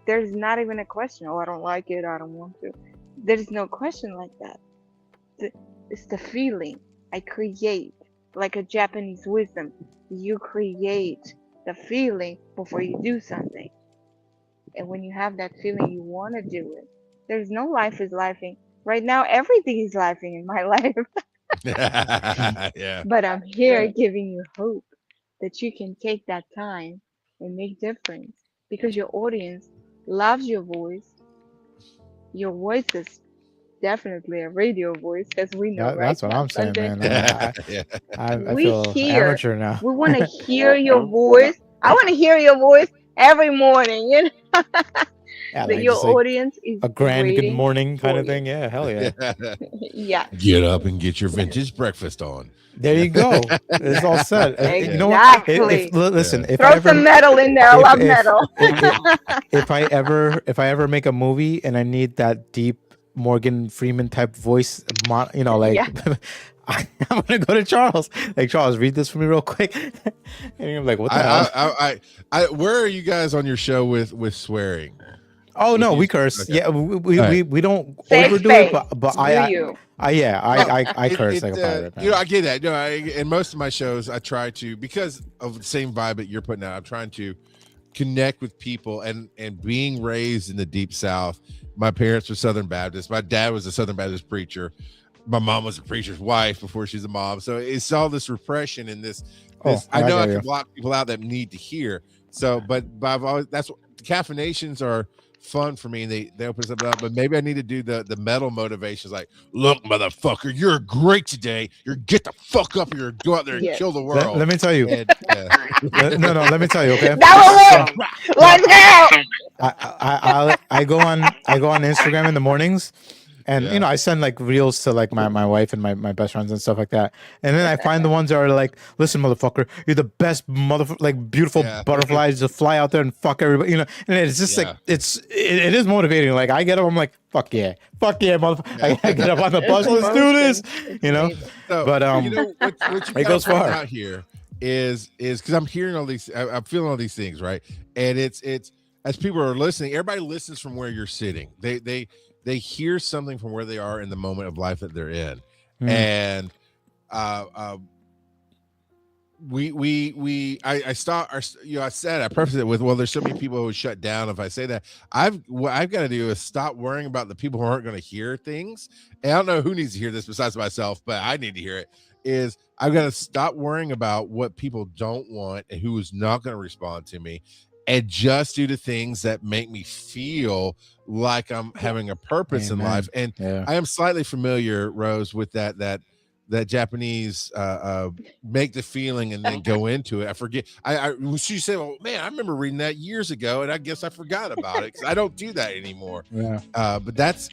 There's not even a question. Oh, I don't like it. I don't want to. There's no question like that. It's the feeling. I create, like a Japanese wisdom. You create the feeling before you do something. And when you have that feeling, you want to do it. There's no life is lifing. Right now, everything is lifing in my life. Yeah. But I'm here giving you hope that you can take that time and make difference because your audience loves your voice. Your voice is definitely a radio voice, as we know, right, That's what I'm saying, Captain? man. Yeah. I We feel hear, amateur now. we want to hear your voice. I want to hear your voice every morning. You know, Yeah, that like your just like audience is a grand good waiting morning kind for of you. thing. Yeah, hell yeah. Yes, Get up and get your vintage breakfast on. There you go. It's all set. You know what? exactly. Listen, if I Throw some ever metal in there. I if love metal. if I ever make a movie and I need that deep Morgan Freeman type voice, like Yeah. I'm gonna go to Charles. Like, Charles, read this for me real quick. And you're like, what the hell? Where are you guys on your show with swearing? Oh no, you- we curse. okay. Yeah, we All right. we don't Safe overdo space. it, but Do I you? I curse like a pirate. Man. I get that. In most of my shows, I try to, because of the same vibe that you're putting out, I'm trying to connect with people, and being raised in the deep South. My parents were Southern Baptists. My dad was a Southern Baptist preacher. My mom was a preacher's wife before she's a mom. So it's all this repression and this. I know I can block people out that need to hear. So, but I've always, that's what caffeinations are fun for me, and they open something up. But maybe I need to do the metal motivations, like, look, motherfucker, you're great today. You're get the fuck up here, go out there and kill the world. Let me tell you. And, no, let me tell you. Okay. That will work. Let's go. I go on Instagram in the mornings, and I send like reels to like my wife and my best friends and stuff like that. And then I find the ones that are like, listen, motherfucker, you're the best motherfucker, like beautiful butterflies, just fly out there and fuck everybody, And it's just like it is motivating. Like I get up, I'm like, fuck yeah, motherfucker. I get up on the bus, let's do this, So, But what you it goes far out here is because I'm hearing all these, I'm feeling all these things, right? And it's as people are listening, everybody listens from where you're sitting. They hear something from where they are in the moment of life that they're in. And I said, I prefaced it with, well, there's so many people who shut down if I say that. What I've got to do is stop worrying about the people who aren't going to hear things. And I don't know who needs to hear this besides myself, but I need to hear it. Is I've got to stop worrying about what people don't want and who is not going to respond to me, and just do the things that make me feel like I'm having a purpose in life. And I am slightly familiar, Rose, with that Japanese make the feeling and then go into it. I forget. She said, "Oh man, I remember reading that years ago, and I guess I forgot about it because I don't do that anymore." But that's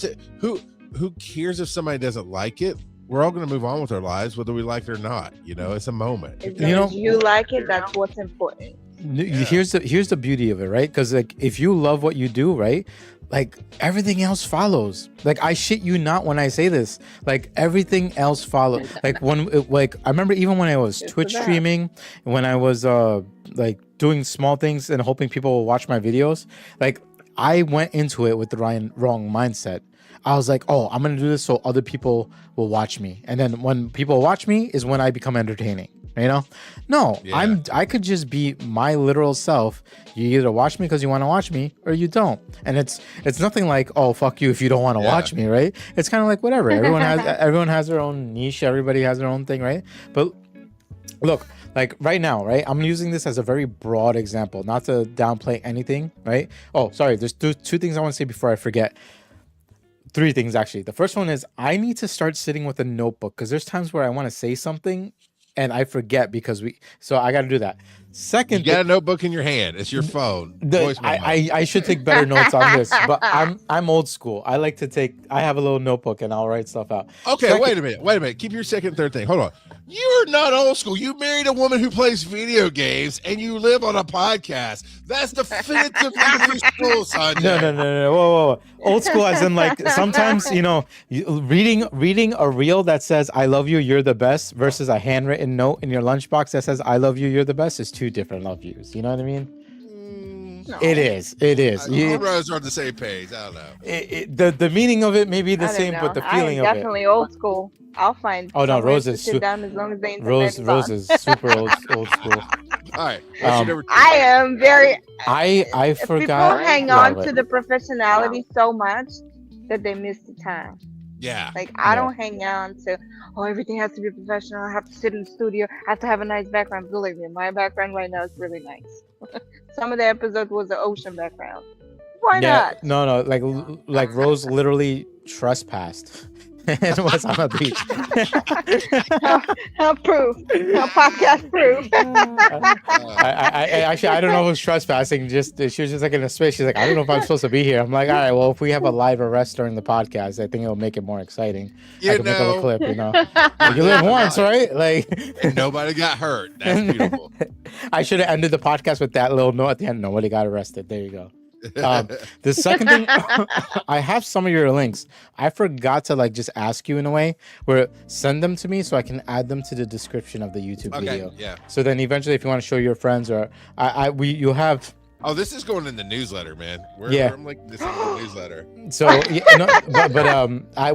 it. Who cares if somebody doesn't like it? We're all going to move on with our lives, whether we like it or not. It's a moment. As long as you like it, that's what's important. Here's the beauty of it, right? Because like if you love what you do, right, like everything else follows. Like I shit you not when I say this. Like everything else follows. Like I remember even when I was Twitch streaming, when I was like doing small things and hoping people will watch my videos, like I went into it with the wrong mindset. I was like, oh, I'm gonna do this so other people will watch me, and then when people watch me is when I become entertaining. I could just be my literal self. You either watch me because you want to watch me or you don't, and it's nothing like, oh, fuck you if you don't want to watch me, right? It's kind of like whatever. Everyone has their own niche. Everybody has their own thing, right? But look, like right now, right? I'm using this as a very broad example, not to downplay anything, right? Oh, sorry. There's two things I want to say before I forget. 3 things actually. The first one is I need to start sitting with a notebook because there's times where I want to say something and I forget so I got to do that. Second, you got a notebook in your hand. It's your phone. I should take better notes on this, but I'm old school. I have a little notebook and I'll write stuff out. Okay, wait a minute. Keep your second, third thing. Hold on. You're not old school. You married a woman who plays video games and you live on a podcast. That's definitively new school, son. No. Whoa. Old school as in like sometimes, reading a reel that says I love you, you're the best versus a handwritten note in your lunchbox that says I love you, you're the best is 2 different love yous. You know what I mean? No. It is. You and Rose are on the same page. I don't know. The meaning of it may be the same, but the feeling of it. Definitely old school. I'll find. Oh no, Rose is sit down as long as they Rose is super old school. All right. I am very. I forgot. People hang on to the professionality so much that they miss the time. Yeah. Like, I Yeah. don't hang on to, oh, everything has to be professional. I have to sit in the studio. I have to have a nice background. Believe me, my background right now is really nice. Some of the episodes was the ocean background. Why Yeah, not? no, like Rose literally trespassed and was on a beach. Help proof. Help podcast proof. I actually I don't know who's trespassing. Just she was just like in a space. She's like, I don't know if I'm supposed to be here. I'm like, all right, well, if we have a live arrest during the podcast, I think it'll make it more exciting. I can make a little clip, you know. Like, you live once, right? Like, And nobody got hurt. That's beautiful. I should have ended the podcast with that little note at the end. Nobody got arrested. There you go. The second thing, I have some of your links. I forgot to like just ask you in a way where send them to me so I can add them to the description of the YouTube video. Yeah. So then eventually, if you want to show your friends or you have. Oh, this is going in the newsletter, man. I'm like this in the newsletter. So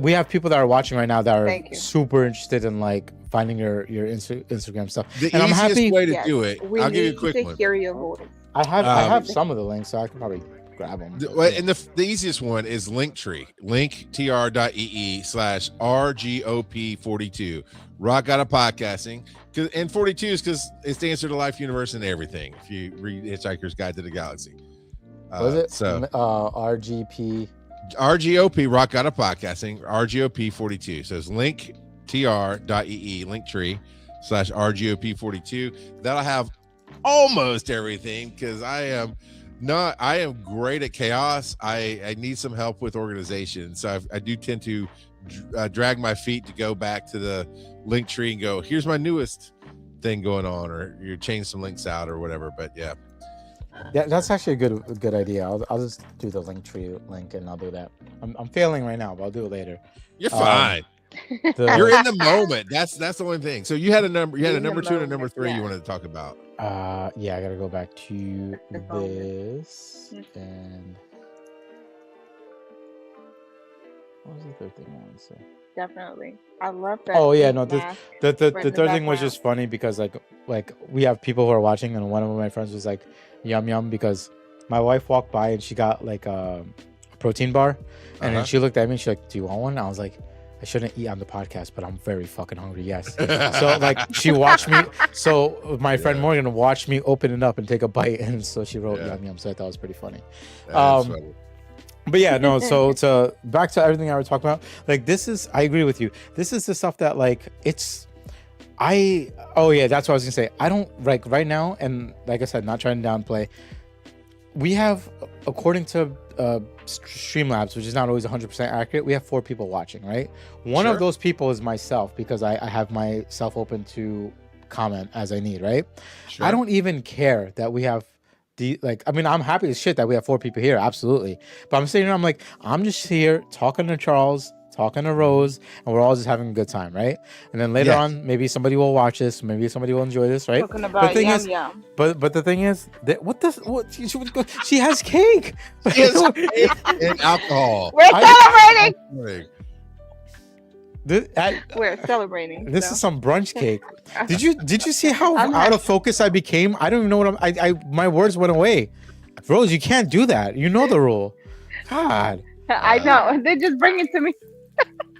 we have people that are watching right now that are super interested in like finding your Instagram stuff. The And I'm easiest happy. way to do it, We I'll give you a need quick to one. hear your voice. I have some of the links, so I can probably grab them. And the easiest one is Linktree, linktr.ee/RGOP42. Rock Out of Podcasting. And 42 is because it stands for the Life, Universe, and Everything. If you read Hitchhiker's Guide to the Galaxy. Was it? So RGP. RGOP, Rock Out of Podcasting, RGOP42. So it's linktr.ee, Linktree/RGOP42. That'll have almost everything because I am great at chaos. I need some help with organization. So I do tend to drag my feet to go back to the link tree and go, here's my newest thing going on, or you change some links out or whatever. But yeah, that's actually a good idea. I'll just do the link tree link and I'll do that. I'm failing right now, but I'll do it later. you're fine. You're in the moment. That's the only thing. So you had a number 2 and a number 3 you wanted to talk about. Yeah, I gotta go back to this and what was the third thing I wanted to say? Definitely. I love that. Oh yeah, no, the third thing was background. just funny because like we have people who are watching and one of my friends was like yum yum because my wife walked by and she got like a protein bar and then she looked at me and she's like, do you want one? And I was like, I shouldn't eat on the podcast, but I'm very fucking hungry. Yes. So like she watched me. So my friend Morgan watched me open it up and take a bite, and so she wrote yum yum. So I thought it was pretty funny. Funny. But yeah, no. So to back to everything I was talking about, like I agree with you. This is the stuff that like that's what I was gonna say. I don't like right now, and like I said, not trying to downplay. We have, according to Streamlabs, which is not always 100% accurate, we have 4 people watching, right? One of those people is myself because I have myself open to comment as I need, right? Sure. I don't even care that we have I'm happy as shit that we have 4 people here, absolutely. But I'm sitting here, I'm like, I'm just here talking to Charles, talking to Rose, and we're all just having a good time, right? And then later on, maybe somebody will watch this, maybe somebody will enjoy this, right? Talking about yum. But the thing is that she has cake. She has cake and alcohol. We're celebrating. We're celebrating. This is some brunch cake. Did you see how out of focus I became? I don't even know what my words went away. Rose, you can't do that. You know the rule. God. I know. They just bring it to me.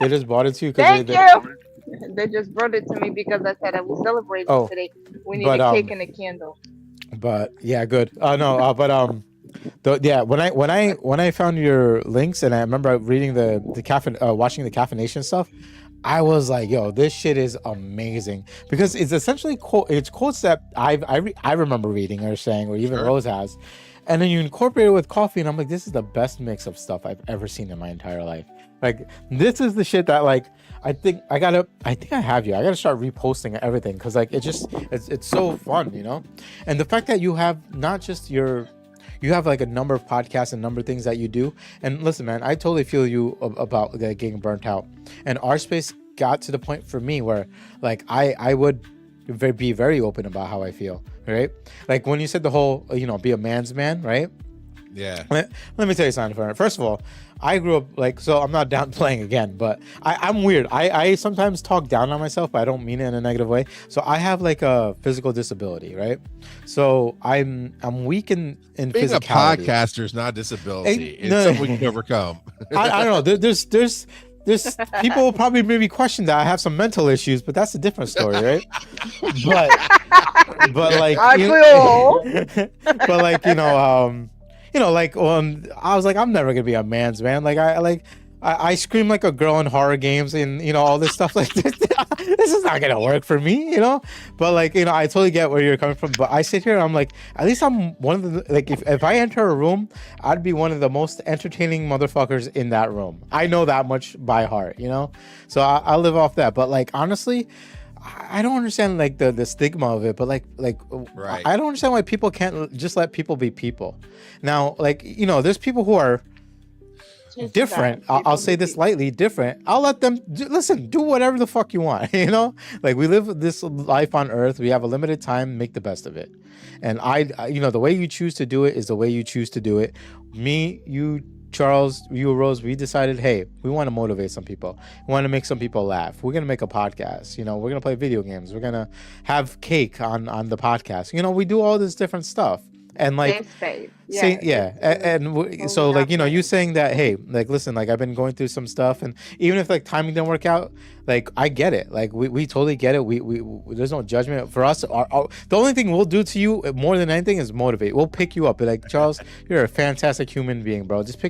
They just bought it to you because you. They just brought it to me because I said I was celebrating today. We need a cake and a candle. But yeah, good. When I found your links and I remember reading watching the caffeination stuff, I was like, yo, this shit is amazing because it's essentially it's quotes that I remember reading or saying, or even Rose has, and then you incorporate it with coffee, and I'm like, this is the best mix of stuff I've ever seen in my entire life. Like, this is the shit that like I think I have you. I gotta start reposting everything because like it's so fun, you know. And the fact that you have not just you have like a number of podcasts and number of things that you do. And listen, man, I totally feel you about getting burnt out. And our space got to the point for me where like I would be very open about how I feel, right? Like when you said the whole, be a man's man, right? Yeah. Let me tell you something. First of all, I grew up like, so I'm not downplaying again, but I'm weird. I sometimes talk down on myself, but I don't mean it in a negative way. So I have like a physical disability, right? So I'm weak in being physicality. a podcaster is not a disability. It's something we can overcome. I don't know. there's people will probably maybe question that I have some mental issues, but that's a different story, right? but but like Aren't we all? but like like I was like, I'm never gonna be a man's man. Like I scream like a girl in horror games and all this stuff like this. This is not gonna work for me, but like I totally get where you're coming from, but I sit here and I'm like, at least I'm one of the, like, if I enter a room, I'd be one of the most entertaining motherfuckers in that room. I know that much by heart, so I live off that. But like, honestly, I don't understand like the stigma of it, but like Right. I don't understand why people can't just let people be people. Now, like, there's people who are different. I'll say this lightly, different. I'll let them do whatever the fuck you want. Like, we live this life on earth. We have a limited time. Make the best of it. And I the way you choose to do it is the way you choose to do it. Me, you, Charles, you, Rose, we decided, hey, we want to motivate some people. We want to make some people laugh. We're gonna make a podcast. We're gonna play video games. We're gonna have cake on the podcast. We do all this different stuff. And like, so like, you saying that, hey, like, listen, like, I've been going through some stuff, and even if like timing didn't work out, like, I get it. Like, we totally get it. We there's no judgment for us. The only thing we'll do to you more than anything is motivate. We'll pick you up. Be like, Charles, you're a fantastic human being, bro. Just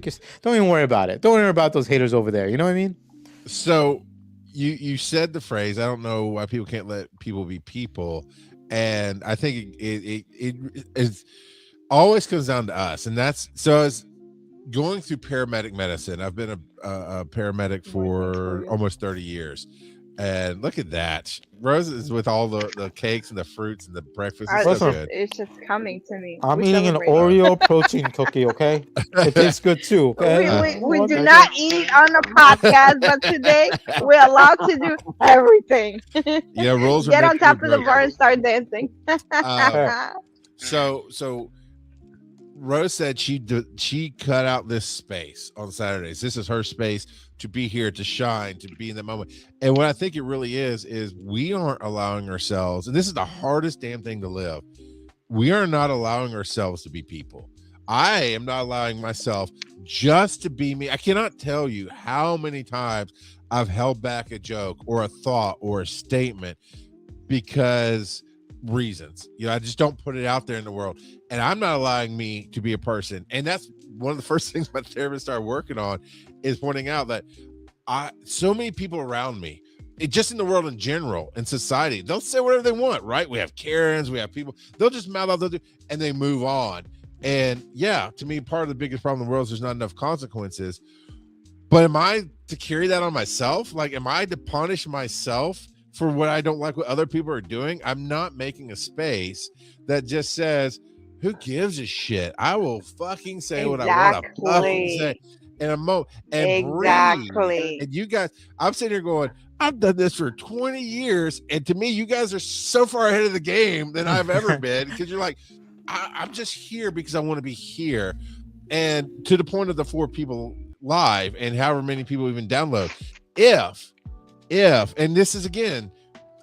don't even worry about it. Don't worry about those haters over there. You know what I mean? So you said the phrase, I don't know why people can't let people be people. And I think it always comes down to us. And that's, so as going through paramedic medicine, I've been a paramedic for almost 30 years. And look at that. Rose is with all the cakes and the fruits and the breakfast. It's so good. It's just coming to me. I'm eating an Oreo protein cookie, okay? It tastes good too, okay? We do not eat on the podcast, but today we're allowed to do everything. Yeah, Rose. Get on top of the bar and start dancing. So Rose said she cut out this space on Saturdays. This is her space to be here, to shine, to be in the moment. And what I think it really is we aren't allowing ourselves, and this is the hardest damn thing to live. We are not allowing ourselves to be people. I am not allowing myself just to be me. I cannot tell you how many times I've held back a joke or a thought or a statement because reasons. I just don't put it out there in the world, and I'm not allowing me to be a person. And that's one of the first things my therapist started working on, is pointing out that so many people around me, just in the world in general, in society, they'll say whatever they want, right? We have Karens, we have people, they'll just mouth off, and they move on. And yeah, to me, part of the biggest problem in the world is there's not enough consequences. But am I to carry that on myself? Like, am I to punish myself for what I don't like what other people are doing? I'm not making a space that just says, who gives a shit? I will fucking say what I want to fucking say in a moment and breathe. And you guys, I'm sitting here going, I've done this for 20 years. And to me, you guys are so far ahead of the game than I've ever been, because you're like, I'm just here because I want to be here. And to the point of the 4 people live and however many people even download, if, and this is, again,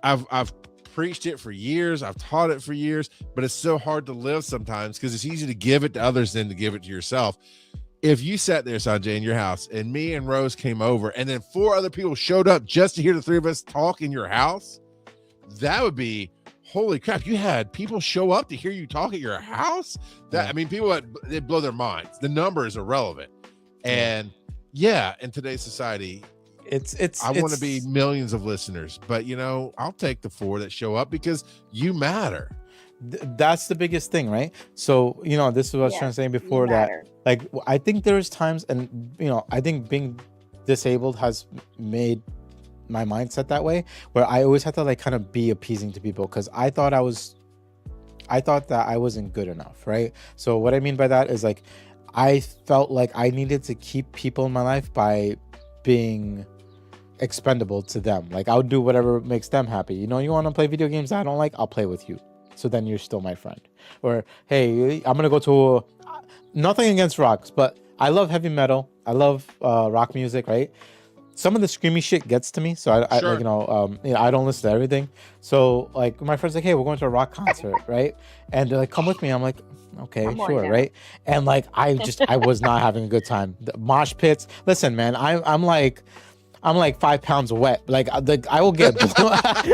I've preached it for years, I've taught it for years, but it's so hard to live sometimes because it's easy to give it to others than to give it to yourself. If you sat there, Sanjay, in your house, and me and Rose came over, and then 4 other people showed up just to hear the 3 of us talk in your house, that would be, holy crap, you had people show up to hear you talk at your house? That, I mean, people, they blow their minds. The number is irrelevant. And yeah, in today's society, I want to be millions of listeners, but I'll take the 4 that show up because you matter. That's the biggest thing, right? So this is what I was trying to say before, that like, I think there's times, and I think being disabled has made my mindset that way, where I always have to like kind of be appeasing to people, because I thought that I wasn't good enough, right? So what I mean by that is, like, I felt like I needed to keep people in my life by being expendable to them. Like, I would do whatever makes them happy. You want to play video games I don't like, I'll play with you, so then you're still my friend. Or, hey, I'm gonna go to nothing against rocks, but I love heavy metal, I love rock music, right? Some of the screamy shit gets to me, so I don't listen to everything. So like, my friends like, hey, we're going to a rock concert, right? And they're like, come with me. I'm like, okay, sure, right? And like, I was not having a good time. The mosh pits. Listen, man, I'm like, I'm like 5 pounds wet. Like I will get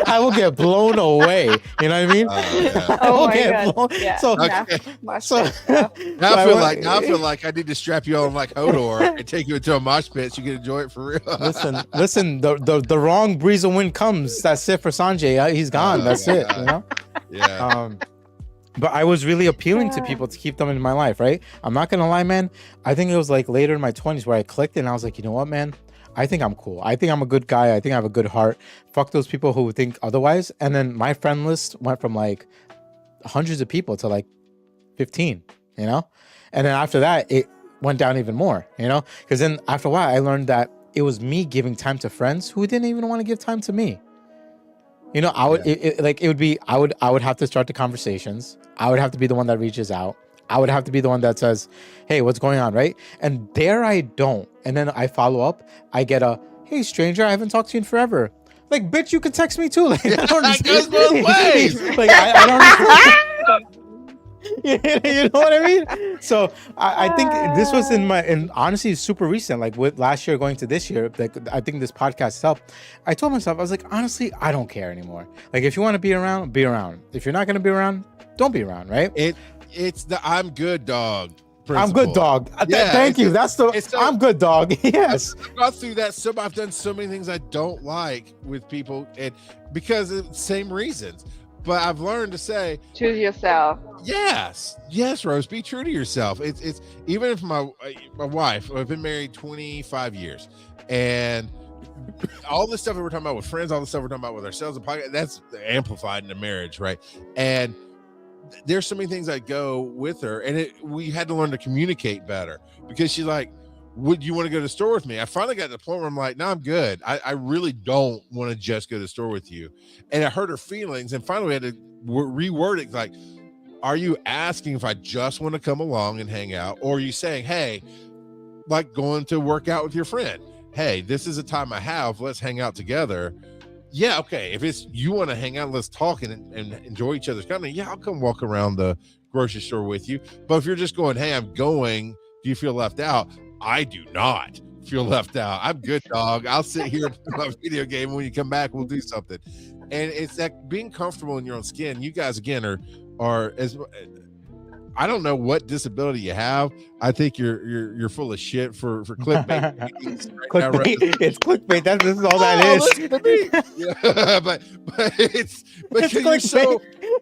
I will get blown away. You know what I mean? Yeah. I Oh will my get God. blown. Yeah. So Okay. so Now I I feel wa- like I need to strap you on like Hodor and take you into a mosh pit so you can enjoy it for real. listen. The wrong breeze of wind comes. That's it for Sanjay. He's gone. Oh, That's my it. God. You know. Yeah. But I was really appealing to people to keep them in my life, right? I'm not gonna lie, man. I think it was like later in my 20s where I clicked and I was like, you know what, man? I think I'm cool. I think I'm a good guy. I think I have a good heart. Fuck those people who think otherwise. And then my friend list went from like hundreds of people to like 15, you know? And then after that, it went down even more, you know? Because then after a while, I learned that it was me giving time to friends who didn't even want to give time to me. You know, I would it would be I would have to start the conversations. I would have to be the one that reaches out. I would have to be the one that says, "Hey, what's going on?" Right? And there I don't. And then I follow up. I get a, "Hey, stranger, I haven't talked to you in forever." Like, bitch, you can text me too. Like, I don't It goes both ways. like, I don't. You know what I mean? So I think this was and honestly it's super recent, like with last year going to this year. Like I think this podcast helped. I told myself, I was like, honestly, I don't care anymore. Like if you want to be around, be around. If you're not going to be around, don't be around, right? It's the I'm good dog principle. I'm good dog. Yeah, Thank you. That's the so, I'm good dog. Yes. I've gone through that. I've done so many things I don't like with people, and because of the same reasons. But I've learned to say, choose yourself. yes, Rose, be true to yourself. It's even if my wife, I've been married 25 years, and all the stuff that we're talking about with friends, all the stuff we're talking about with ourselves, that's amplified in a marriage, right? And there's so many things that go with her, and we had to learn to communicate better because she's like, would you want to go to the store with me? I finally got to the point where I'm like, no, I'm good. I really don't want to just go to the store with you. And it hurt her feelings. And finally we had to reword it. Like, are you asking if I just want to come along and hang out? Or are you saying, hey, like going to work out with your friend? Hey, this is a time I have. Let's hang out together. Yeah, okay. If it's you want to hang out, let's talk and enjoy each other's company. Yeah, I'll come walk around the grocery store with you. But if you're just going, hey, I'm going, do you feel left out? I do not feel left out. I'm good, dog. I'll sit here and play my video game. When you come back, we'll do something. And it's that being comfortable in your own skin. You guys, again, are as I don't know what disability you have. I think you're full of shit for clickbait. Clickbait. It's clickbait. This is all that is. Listen to me. Yeah, but it's because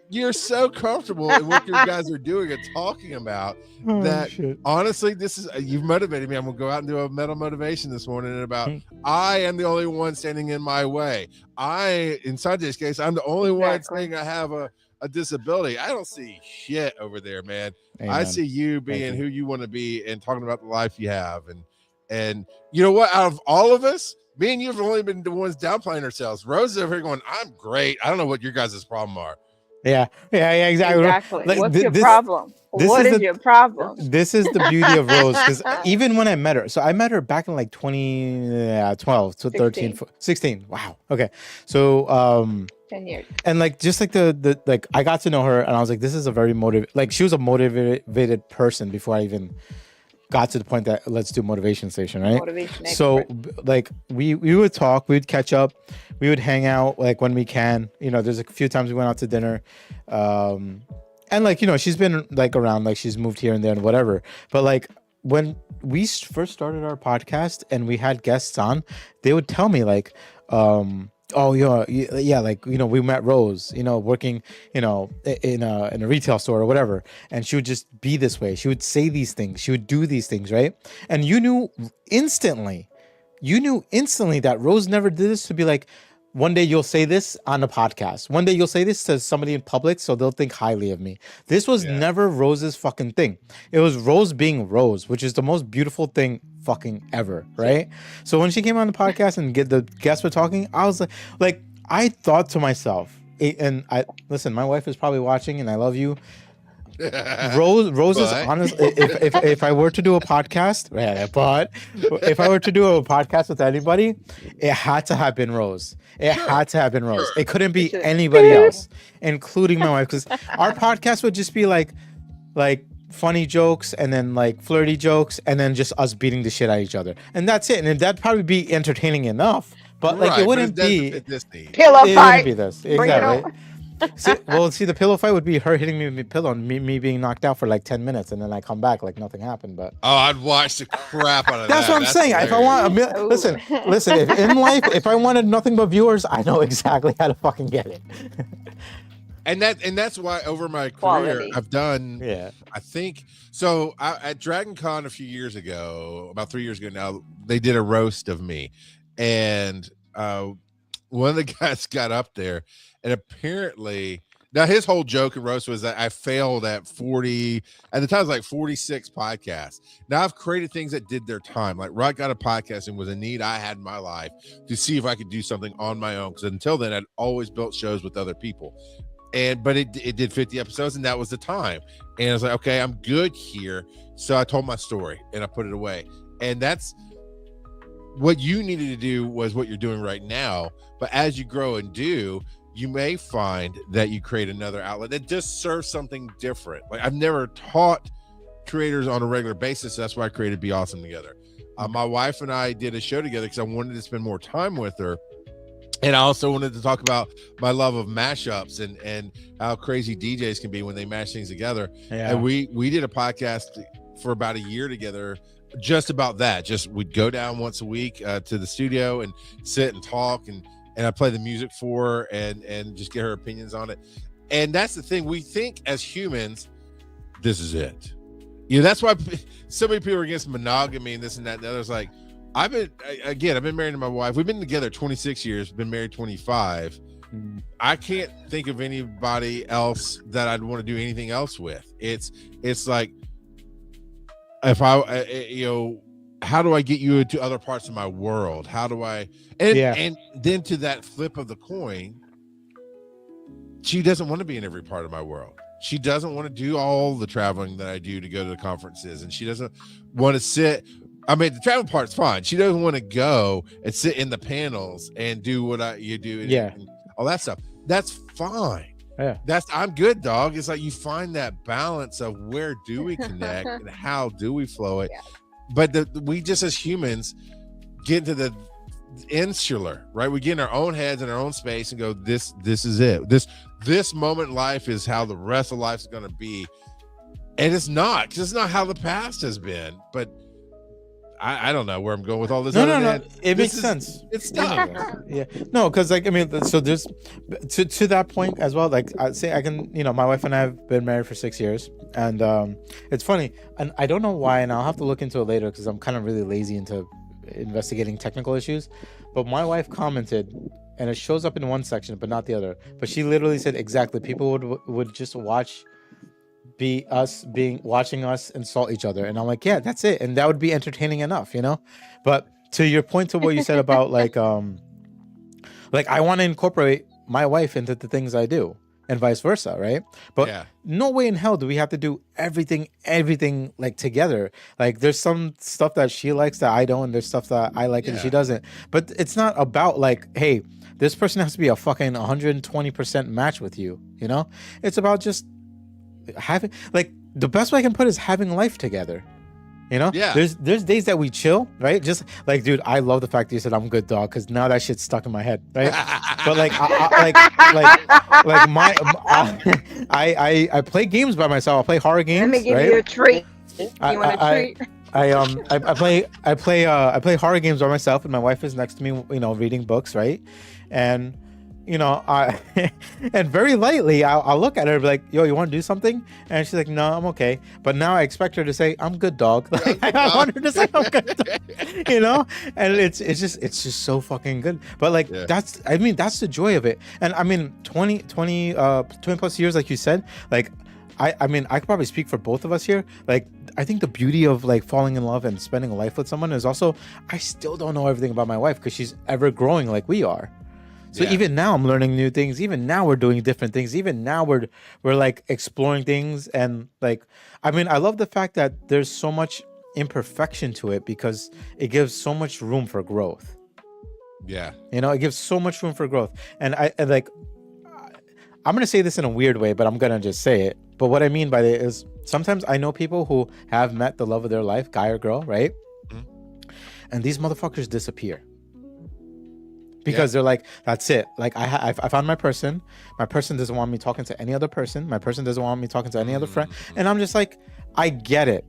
you're so comfortable in what you guys are doing and talking about that. Shit. Honestly, this is you've motivated me. I'm gonna go out and do a mental motivation this morning about I am the only one standing in my way. In Sanjay's case, I'm the only one saying I have a disability. I don't see shit over there, man. Amen. I see you being who you want to be and talking about the life you have. And you know what? Out of all of us, me and you have only been the ones downplaying ourselves. Rose is over here going, I'm great. I don't know what your guys' problem are. Yeah, exactly. Like, what's your problem? What is your problem? This is the beauty of Rose, because even when I met her, so I met her back in like 2012 to 13, 16. Wow. Okay. So 10 years. And like just like the like I got to know her and I was like, this is a very she was a motivated person before I even got to the point that let's do motivation station, right? Motivation so expert. Like we would talk, we'd catch up, we would hang out like when we can. You know, there's a few times we went out to dinner. And like, you know, she's been like around, like she's moved here and there and whatever. But like when we first started our podcast and we had guests on, they would tell me like, oh yeah, like, you know, we met Rose, you know, working, you know, in a retail store or whatever, and she would just be this way. She would say these things, she would do these things, right? And you knew instantly that Rose never did this to be like, one day you'll say this on a podcast, one day you'll say this to somebody in public so they'll think highly of me. This was never Rose's fucking thing. It was Rose being Rose, which is the most beautiful thing fucking ever, right? So when she came on the podcast and the guests were talking, I was like I thought to myself, and listen, my wife is probably watching and I love you. Rose is honest. If I were to do a podcast, but if I were to do a podcast with anybody, it had to have been Rose. It had to have been Rose. It couldn't be anybody else, including my wife, because our podcast would just be like funny jokes and then like flirty jokes and then just us beating the shit out of each other, and that's it. And that'd probably be entertaining enough, but like it wouldn't be. Pillow It fight. wouldn't be this Bring it exactly. on. See, the pillow fight would be her hitting me with the pillow and me being knocked out for like 10 minutes, and then I come back like nothing happened. But I'd watch the crap out of that's that. what I'm saying. If I want, Ooh. listen. If in life, if I wanted nothing but viewers, I know exactly how to fucking get it. And that's why over my career Quality. I've done. Yeah. I think so. At Dragon Con a few years ago, about 3 years ago now, they did a roast of me, and one of the guys got up there, and apparently. Now, his whole joke and roast was that I failed at 40, at the time it was like 46 podcasts. Now I've created things that did their time. Like Rod Got a Podcast and was a need I had in my life to see if I could do something on my own. Because until then, I'd always built shows with other people. But it did 50 episodes, and that was the time. And I was like, okay, I'm good here. So I told my story and I put it away. And that's what you needed to do was what you're doing right now. But as you grow and do, you may find that you create another outlet that just serves something different. Like I've never taught creators on a regular basis. So that's why I created Be Awesome Together. My wife and I did a show together because I wanted to spend more time with her. And I also wanted to talk about my love of mashups and how crazy DJs can be when they mash things together. Yeah. And we did a podcast for about a year together just about that. Just we'd go down once a week to the studio and sit and talk and I play the music for her and just get her opinions on it. And that's the thing. We think as humans, this is it. You know, that's why so many people are against monogamy and this and that. And the other's like, I've been married to my wife. We've been together 26 years, been married 25. I can't think of anybody else that I'd want to do anything else with. It's like, if how do I get you into other parts of my world? How do I, and then to that flip of the coin, she doesn't want to be in every part of my world. She doesn't want to do all the traveling that I do to go to the conferences. And she doesn't want to sit. I mean, the travel part's fine. She doesn't want to go and sit in the panels and do what you do. And all that stuff. That's fine. Yeah. I'm good, dog. It's like you find that balance of where do we connect and how do we flow it. Yeah. But we just as humans get into the insular, right? We get in our own heads in our own space and go, this is it. This moment in life is how the rest of life is going to be. And it's not, because it's not how the past has been. But I don't know where I'm going with all this. No. It makes sense. It's tough. Yeah. No, because like, I mean, so there's to that point as well. Like I say, I can, my wife and I have been married for 6 years, and it's funny, and I don't know why, and I'll have to look into it later because I'm kind of really lazy into investigating technical issues. But my wife commented, and it shows up in one section, but not the other. But she literally said exactly, people would just watching us insult each other, and I'm like, yeah, that's it, and that would be entertaining enough, But to your point, to what you said about like I want to incorporate my wife into the things I do, and vice versa, right? But no way in hell do we have to do everything like together. Like there's some stuff that she likes that I don't, and there's stuff that I like and she doesn't. But it's not about like, hey, this person has to be a fucking 120% match with you, It's about just having, like, the best way I can put it is having life together, there's days that we chill, right? Just like, dude, I love the fact that you said I'm good, dog, because now that shit's stuck in my head, right? But like I play games by myself. I play horror games. Let me give you a treat. You want a treat? I play horror games by myself, and my wife is next to me, reading books, right? And and very lightly, I'll look at her and be like, yo, you want to do something? And she's like, no, I'm okay. But now I expect her to say, I'm good, dog. Like, I want her to say, I'm good, dog. And it's just so fucking good. But like, that's the joy of it. And I mean, 20 plus years, like you said, like, I mean, I could probably speak for both of us here. Like, I think the beauty of like falling in love and spending a life with someone is also, I still don't know everything about my wife because she's ever growing like we are. So even now I'm learning new things. Even now we're doing different things. Even now we're like exploring things. And like, I mean, I love the fact that there's so much imperfection to it because it gives so much room for growth. Yeah. It gives so much room for growth. And I'm going to say this in a weird way, but I'm going to just say it. But what I mean by that is sometimes I know people who have met the love of their life, guy or girl, right? Mhm. And these motherfuckers disappear because they're like, that's it. Like I found my person. My person doesn't want me talking to any other person. My person doesn't want me talking to any other friend. And I'm just like, I get it,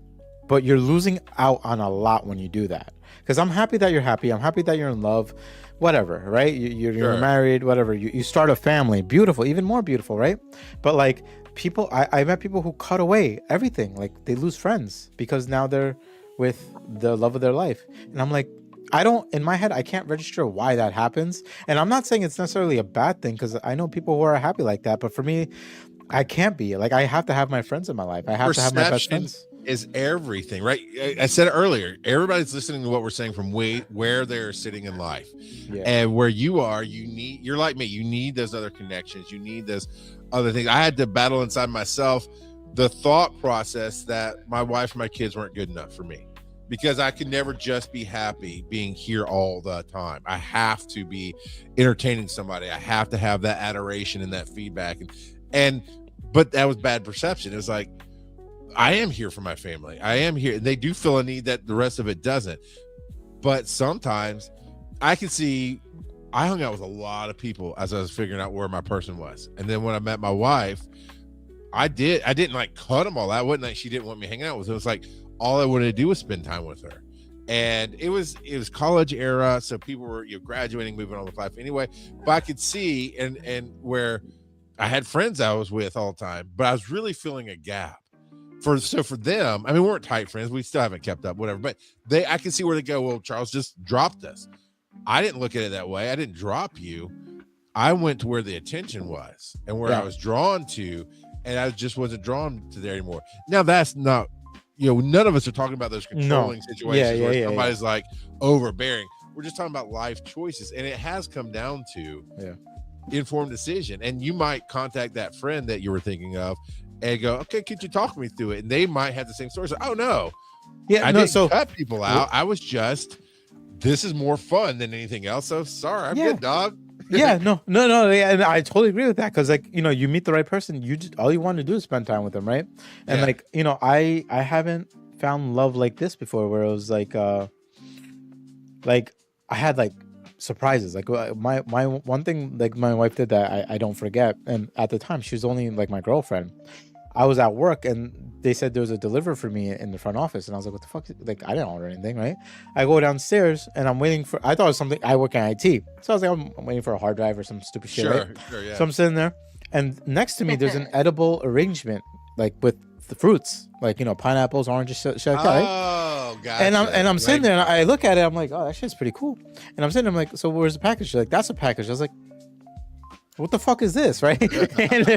but you're losing out on a lot when you do that. Because I'm happy that you're happy. I'm happy that you're in love, whatever, right? You're Sure. married, whatever. You start a family, beautiful, even more beautiful, right? But like people, I met people who cut away everything. Like they lose friends because now they're with the love of their life. And I'm like, I don't, in my head, I can't register why that happens. And I'm not saying it's necessarily a bad thing because I know people who are happy like that. But for me, I can't be. Like I have to have my friends in my life. I have to have my best Perception friends. is everything, right? I said it earlier. Everybody's listening to what we're saying from where they're sitting in life, Yeah. and where you are. You're like me. You need those other connections. You need those other things. I had to battle inside myself the thought process that my wife and my kids weren't good enough for me, because I could never just be happy being here all the time. I have to be entertaining somebody. I have to have that adoration and that feedback, but that was bad perception. It was like, I am here for my family. I am here. They do feel a need that the rest of it doesn't. But sometimes I can see, I hung out with a lot of people as I was figuring out where my person was. And then when I met my wife, I didn't like cut them all out. It wasn't like she didn't want me hanging out with her. It was like all I wanted to do was spend time with her. And it was college era. So people were graduating, moving on with life anyway. But I could see and where I had friends I was with all the time, but I was really feeling a gap. For them, I mean, we weren't tight friends. We still haven't kept up, whatever. But I can see where they go, well, Charles just dropped us. I didn't look at it that way. I didn't drop you. I went to where the attention was and where I was drawn to, and I just wasn't drawn to there anymore. Now, that's not, none of us are talking about those controlling situations where somebody's like overbearing. We're just talking about life choices, and it has come down to informed decision. And you might contact that friend that you were thinking of and go, okay, could you talk me through it? And they might have the same story. So, oh no, I didn't cut people out. I was just, this is more fun than anything else. So sorry, I'm good, dog. No. Yeah, and I totally agree with that because, like, you meet the right person. All you want to do is spend time with them, right? And like, I haven't found love like this before, where it was like I had like surprises. Like my one thing, like my wife did that I don't forget. And at the time, she was only like my girlfriend. I was at work and they said there was a delivery for me in the front office, and I was like, what the fuck? Like, I didn't order anything, right? I go downstairs and I'm waiting I thought it was something. I work in IT, so I was like, I'm waiting for a hard drive or some stupid shit, right? Sure, yeah. So I'm sitting there, and next to me there's an edible arrangement, like with the fruits, like pineapples, oranges, shit like that, right? Oh, gotcha. And I'm sitting there and I look at it, I'm like, oh, that shit's pretty cool. And I'm sitting there, I'm like, so where's the package? She's like, that's a package. I was like, what the fuck is this, right? And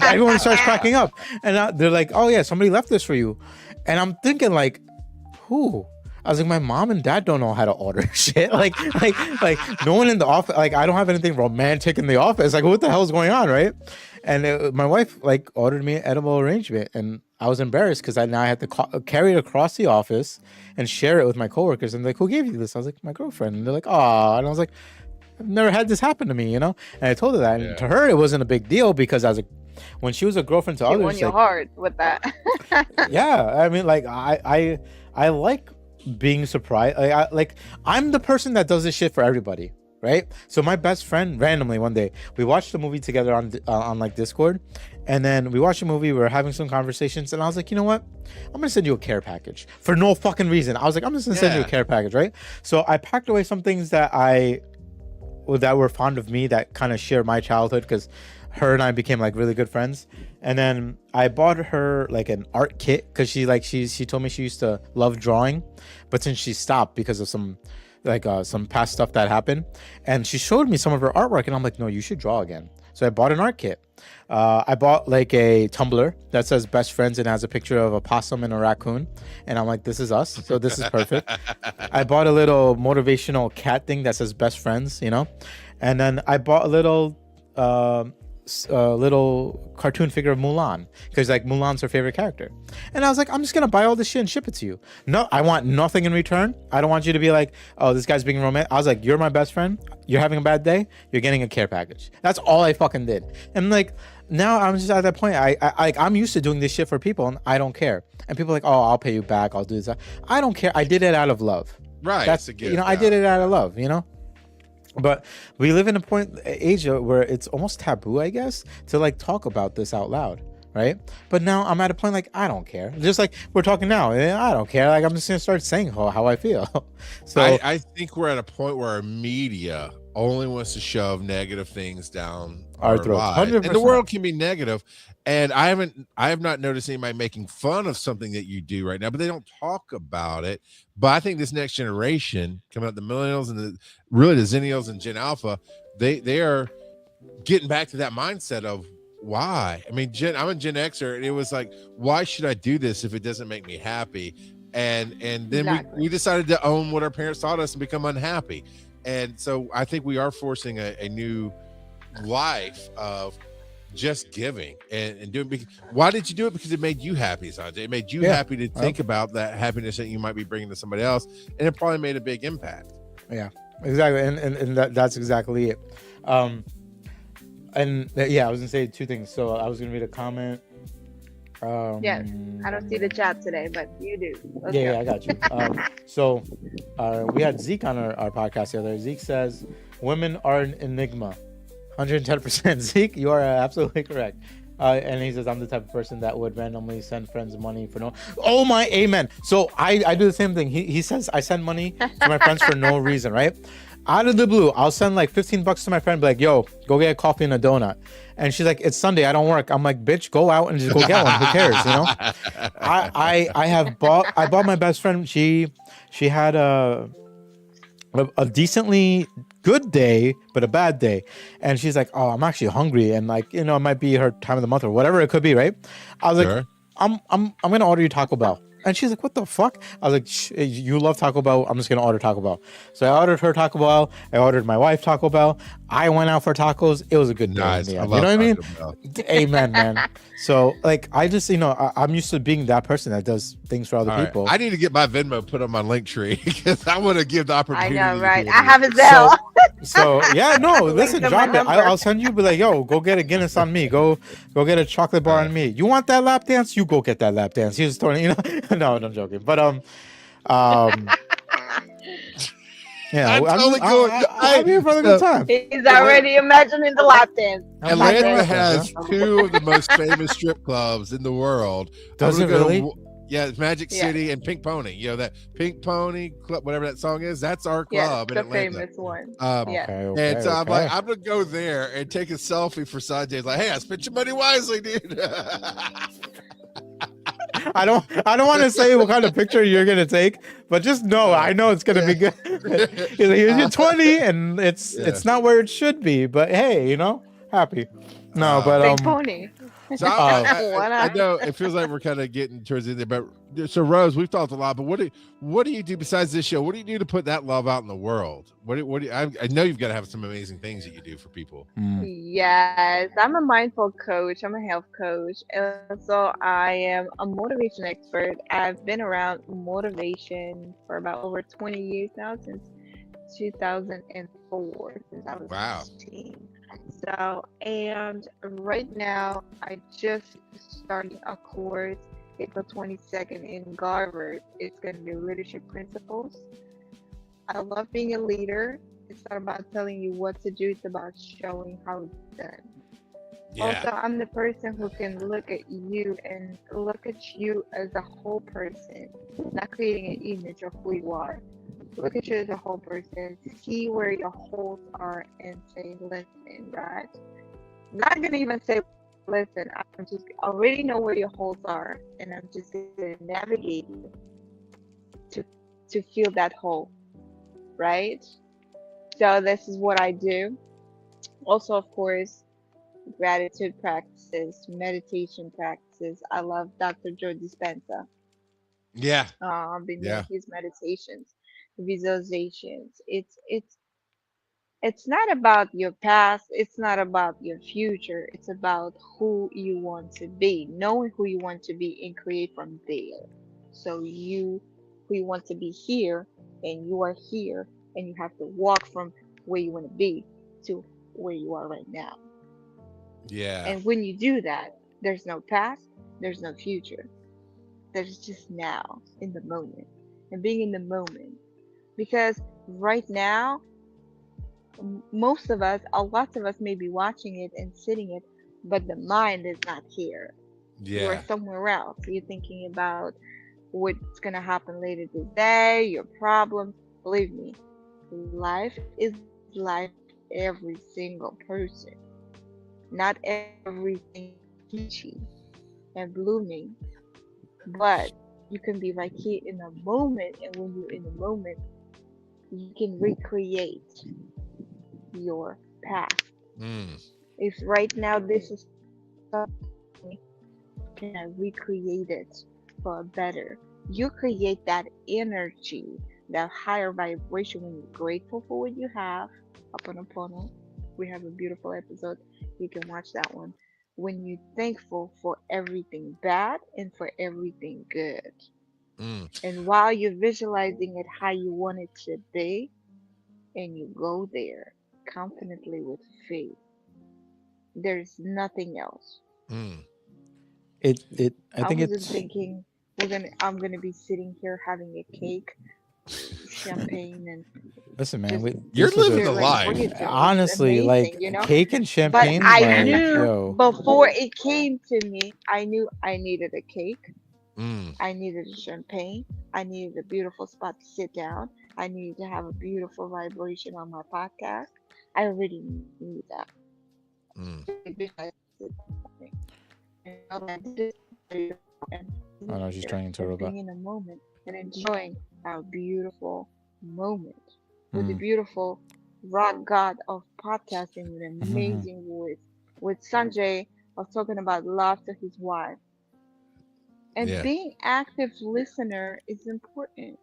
everyone starts cracking up, and they're like, oh yeah, somebody left this for you. And I'm thinking, like, who? I was like, my mom and dad don't know how to order shit. Like no one in the office. Like, I don't have anything romantic in the office. Like, what the hell is going on, right? And my wife like ordered me an edible arrangement, and I was embarrassed because I had to carry it across the office and share it with my coworkers. And they're like, who gave you this? I was like, my girlfriend. And they're like, oh. And I was like, I've never had this happen to me, And I told her that, and to her it wasn't a big deal because when she was a girlfriend to others, won your heart with that. I mean, like I like being surprised. I'm the person that does this shit for everybody, right? So my best friend randomly one day we watched a movie together on like Discord, and then we watched a movie. We were having some conversations, and I was like, you know what? I'm gonna send you a care package for no fucking reason. I was like, I'm just gonna send you a care package, right? So I packed away some things that were fond of me, that kind of share my childhood, because her and I became like really good friends. And then I bought her like an art kit because she told me she used to love drawing, but since she stopped because of some past stuff that happened, and she showed me some of her artwork, and I'm like, no, you should draw again. So I bought an art kit. I bought like a tumbler that says best friends and has a picture of a possum and a raccoon, and I'm like, this is us, so this is perfect. I bought a little motivational cat thing that says best friends, and then I bought a little cartoon figure of Mulan, because like Mulan's her favorite character. And I was like, I'm just gonna buy all this shit and ship it to you. No, I want nothing in return. I don't want you to be like, oh, this guy's being romantic. I was like, you're my best friend, you're having a bad day, you're getting a care package. That's all I fucking did. And like, now I'm just at that point. I'm used to doing this shit for people, and I don't care. And people are like, oh, I'll pay you back. I'll do this. I don't care. I did it out of love. Right. That's, It's a gift. I did it out of love. But we live in a age where it's almost taboo, I guess, to like talk about this out loud, right? But now I'm at a point like I don't care. Just like we're talking now, I don't care. Like I'm just gonna start saying how I feel. So I think we're at a point where our media only wants to shove negative things down Our our throats. lives. And the 100%. world can be negative. And I have not noticed anybody making fun of something that you do right now, but they don't talk about it. But I think this next generation, coming out the millennials and the Zennials and Gen Alpha, they are getting back to that mindset of why. I mean, I'm a Gen Xer, and it was like, why should I do this if it doesn't make me happy? And then Exactly. we decided to own what our parents taught us and become unhappy. And so I think we are forcing a new life of just giving and doing. Why did you do it? Because it made you happy, Sanjay. It made you happy to think about that happiness that you might be bringing to somebody else, and it probably made a big impact. Yeah, exactly, and that's exactly it. I was gonna say two things. So I was gonna read a comment. Yes, I don't see the chat today, but you do. Let's Yeah, go. I got you. So we had Zeke on our podcast the other day. Zeke says women are an enigma. 110%. Zeke, you are absolutely correct. And he says, I'm the type of person that would randomly send friends money for no. Oh my, amen. So I do the same thing. He says I send money to my friends for no reason, right? Out of the blue, I'll send like $15 to my friend, be like, yo, go get a coffee and a donut. And she's like, it's Sunday, I don't work. I'm like, bitch, go out and just go get one. Who cares, I bought my best friend. She had a decently good day, but a bad day. And she's like, oh, I'm actually hungry. And like, it might be her time of the month or whatever it could be, right? I was like, I'm going to order you Taco Bell. And she's like, what the fuck? I was like, you love Taco Bell. I'm just going to order Taco Bell. So I ordered her Taco Bell. I ordered my wife Taco Bell. I went out for tacos. It was a good day. Nice. In the I end. love You know what I mean? Taco Bell. Amen, man. So like, I just, I'm used to being that person that does things for other people. I need to get my Venmo put on my Linktree because I want to give the I opportunity. know, right? to I have a Zelle. So yeah, no, listen, to drop my it. number. I'll send you. Be like, yo, go get a Guinness on me. Go get a chocolate bar on me. You want that lap dance? You go get that lap dance. He's throwing, No, I'm joking. But yeah, I'm here for a good time. He's already imagining the lap dance. Atlanta has two of the most famous strip clubs in the world. Does it really? Yeah, it's Magic City and Pink Pony. That Pink Pony Club, whatever that song is, that's our club in the Atlanta. famous one. Okay, and so I'm like, I'm gonna go there and take a selfie for Sanjay. Like, hey, I spent your money wisely, dude. I don't want to say what kind of picture you're gonna take, but just know I know it's gonna be good. Here's your 20, and it's not where it should be, but hey, happy. No, but Big Pony. So I know it feels like we're kind of getting towards the end there, but so Rose, we've talked a lot, but what do you do besides this show? What do you do to put that love out in the world? I know you've got to have some amazing things that you do for people. Yes, I'm a mindful coach. I'm a health coach. And so I am a motivation expert. I've been around motivation for about over 20 years now, since 2004, since I was 16. So, and right now I just started a course April 22nd in Harvard. It's going to be leadership principles. I love being a leader. It's not about telling you what to do, it's about showing how it's done. Also, I'm the person who can look at you and look at you as a whole person, not creating an image of who you are. Look at you as a whole person, see where your holes are, and say, listen, right? Not gonna even say, listen, I'm just already know where your holes are, and I'm just gonna navigate you to fill that hole, right? So this is what I do. Also, of course, gratitude practices, meditation practices. I love Dr. Joe Dispenza. Yeah. I've been doing his meditations, visualizations. It's not about your past, it's not about your future, it's about who you want to be, knowing who you want to be and create from there. So who you want to be here, and you are here, and you have to walk from where you want to be to where you are right now. Yeah. And when you do that, there's no past, there's no future. There's just now in the moment and being in the moment. Because right now, most of us, a lot of us may be watching it and sitting it, but the mind is not here. You are Yeah. somewhere else. You're thinking about what's going to happen later this day, your problems. Believe me, life is life every single person. Not everything peachy and blooming, but you can be right here in a moment, and when you're in the moment, you can recreate your past. Mm. If right now this is something, can I recreate it for a better? You create that energy, that higher vibration when you're grateful for what you have. Upon we have a beautiful episode. You can watch that one. When you're thankful for everything bad and for everything good. Mm. And while you're visualizing it how you want it to be, and you go there confidently with faith, there's nothing else. Mm. I I think wasn't it's thinking I'm gonna be sitting here having a cake, champagne, and listen, man. just You're This is living a the here like life. bring it to me. It's honestly amazing, like you know. cake and But champagne. I Like, knew yo, before it came to me, I knew I needed a cake. Mm. I needed a champagne. I needed a beautiful spot to sit down. I needed to have a beautiful vibration on my podcast. I already knew that. I Mm. already visualized it happening. And now that I did it, and oh sitting no, she's here turning into a and robot. being in a moment and enjoying our beautiful moment with the Mm. beautiful rock god of podcasting with an amazing voice, with Sanjay of talking about love to his wife. And Yeah. being active listener is important.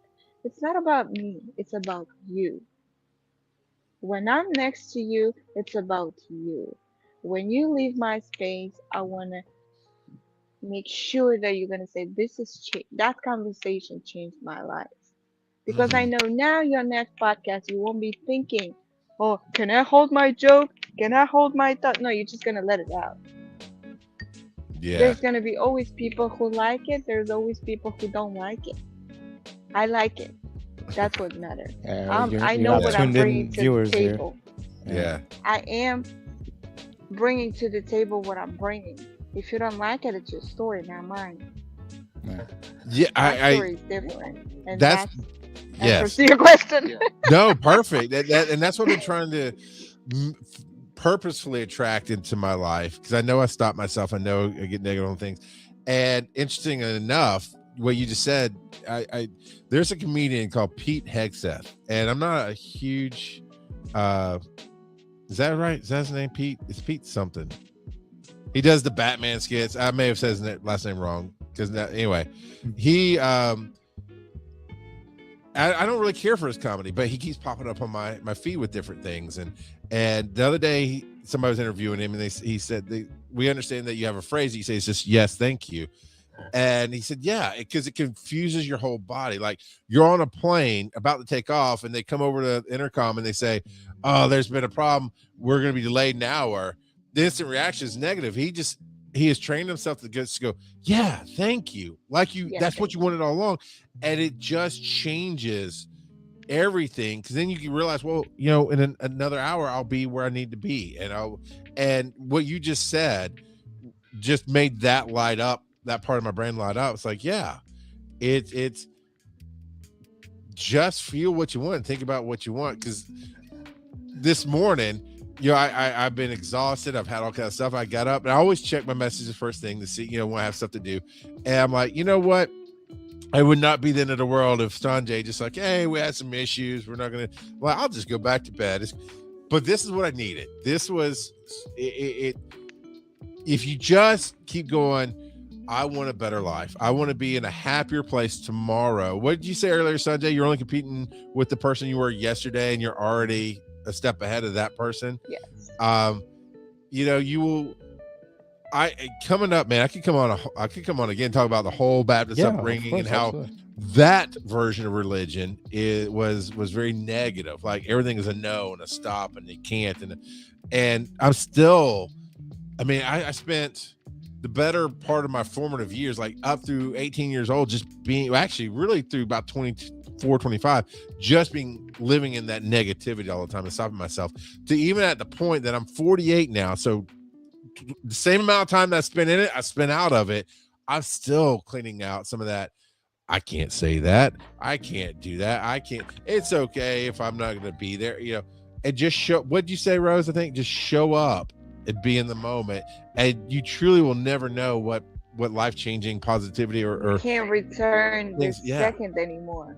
It's not about me, it's about you. When I'm next to you, it's about you. When you leave my space, I want to make sure that you're going to say, this is that conversation changed my life. Because I Mm-hmm. know now your next podcast, you won't be thinking, oh, can I hold my joke? Can I hold my thought? No, you're just going to let it out. Yeah. There's going to be always people who like it. There's always people who don't like it. I like it. That's what matters. Yeah, I you're know not what Yeah. I'm tuned bringing in to the viewers here. table. Yeah. Yeah. I am bringing to the table what I'm bringing. If you don't like it, it's your story, not mine. Yeah. Yeah. My I story is different, and that's that's answers yes. to your question. No, perfect. And that's what I've been trying to m- purposefully attract into my life, because I know I stop myself. I know I get negative on things. And interesting enough, what you just said, I there's a comedian called Pete Hegseth, and I'm not a huge is that right? Is that his name? Pete? It's Pete something. He does the Batman skits. I may have said his last name wrong, because anyway, he I don't really care for his comedy, but he keeps popping up on my feed with different things. And the other day, somebody was interviewing him, and he said, we understand that you have a phrase you say, it's just yes, thank you. And he said, yeah, because it confuses your whole body. Like, you're on a plane about to take off, and they come over to the intercom and they say, oh, there's been a problem, we're going to be delayed an hour. The instant reaction is negative. He has trained himself to just go, yeah, thank you, like Yeah, that's what thank you you. wanted all along. And it just changes everything, because then you can realize, well, in another hour I'll be where I need to be. And what you just said just made that light up, that part of my brain light up. It's like, yeah, it's just feel what you want and think about what you want. Because this morning, I've been exhausted, I've had all kinds of stuff. I got up and I always check my messages first thing to see, when I have stuff to do. And I'm like, you know what, I would not be the end of the world if Sanjay just like, hey, we had some issues, we're not gonna, well, I'll just go back to bed. But this is what I needed. This was it. If you just keep going, I want a better life, I want to be in a happier place tomorrow. What did you say earlier, Sanjay? You're only competing with the person you were yesterday, and you're already a step ahead of that person. Yes. You will. Coming up, man, I could come on again, talk about the whole Baptist upbringing, course, and how absolutely. that version of religion was very negative. Like, everything is a no and a stop, and you can't. And I'm still I mean, I spent the better part of my formative years, like up through 18 years old, just being actually really through about 24, 25, just being living in that negativity all the time and stopping myself to even at the point that I'm 48 now. So the same amount of time that I spent in it, I spent out of it. I'm still cleaning out some of that. I can't say that. I can't do that. I can't. It's okay if I'm not going to be there, and just show. What'd you say, Rose? I think just show up and be in the moment, and you truly will never know what life-changing positivity or Can't return this yeah. second anymore.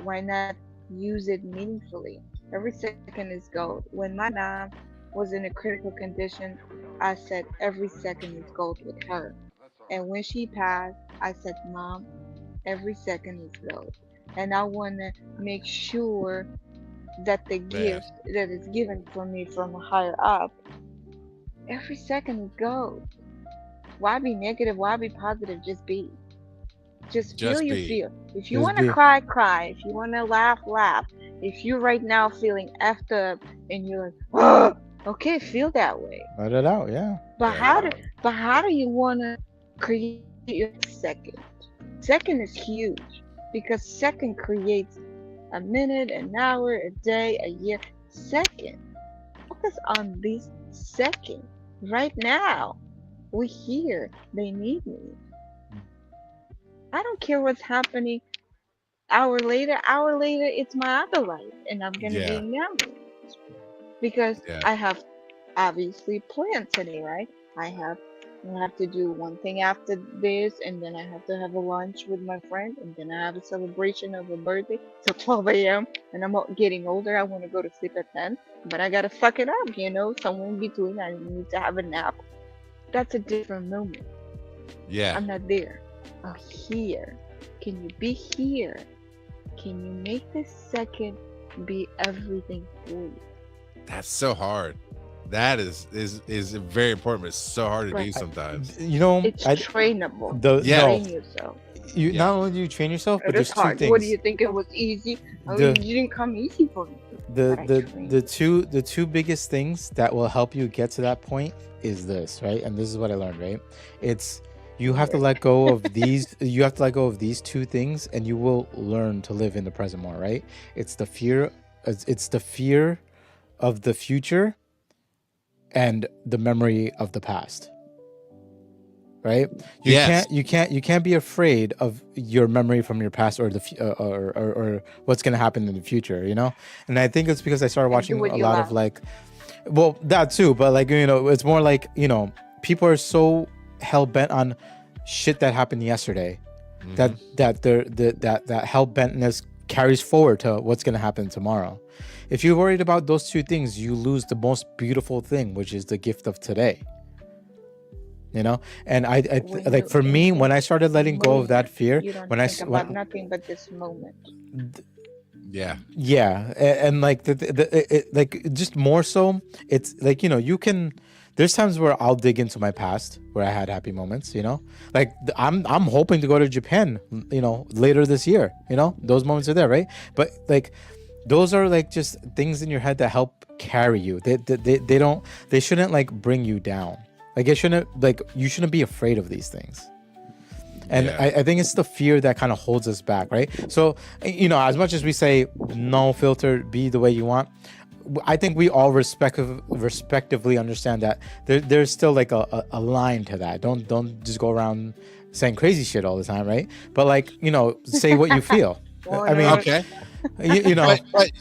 Why not use it meaningfully? Every second is gold. When my mom was in a critical condition, I said every second is gold with her. And when she passed, I said, Mom, every second is gold. And I want to make sure that the gift that is given for me from higher up, every second is gold. Why be negative? Why be positive? Just be. Just feel your feel. If you want to cry, cry. If you want to laugh, laugh. If you're right now feeling effed up and you're like, oh, okay, feel that way. Let it out, yeah. But how do you want to create your second? Second is huge because second creates a minute, an hour, a day, a year. Second. Focus on this second. Right now. We're here. They need me. I don't care what's happening. Hour later, it's my other life, and I'm gonna be married because I have obviously plans today, right? I have to do one thing after this, and then I have to have a lunch with my friend, and then I have a celebration of a birthday till 12 a.m. And I'm getting older. I want to go to sleep at 10, but I gotta fuck it up, somewhere in between. I need to have a nap. That's a different moment. Yeah. I'm not there. I'm here. Can you be here? Can you make this second be everything for you? That's so hard. That is very important, but it's so hard to do sometimes. It's trainable. Train yourself. Not only do you train yourself, but there's hard. two things. What do you think it was easy? You didn't come easy for me. The two biggest things that will help you get to that point is this, right? And this is what I learned, right? It's you have to let go of these. You have to let go of these two things, and you will learn to live in the present more, right? It's the fear. It's the fear of the future, and the memory of the past. Right? You can't be afraid of your memory from your past or the or what's going to happen in the future, And I think it's because I started watching a lot of that too, but it's more like, people are so hell bent on shit that happened yesterday, that hell bentness carries forward to what's going to happen tomorrow. If you're worried about those two things, you lose the most beautiful thing, which is the gift of today. And I for me, when I started letting go of that fear, when I think about nothing but this moment. And just more so, it's you can. There's times where I'll dig into my past where I had happy moments. I'm hoping to go to Japan, later this year. Those moments are there, right? But those are just things in your head that help carry you. They shouldn't bring you down. You shouldn't be afraid of these things. And I think it's the fear that kind of holds us back, right? So, as much as we say no filter, be the way you want, I think we all respectively understand that there's still a line to that. Don't just go around saying crazy shit all the time, right? But say what you feel. I mean, okay. But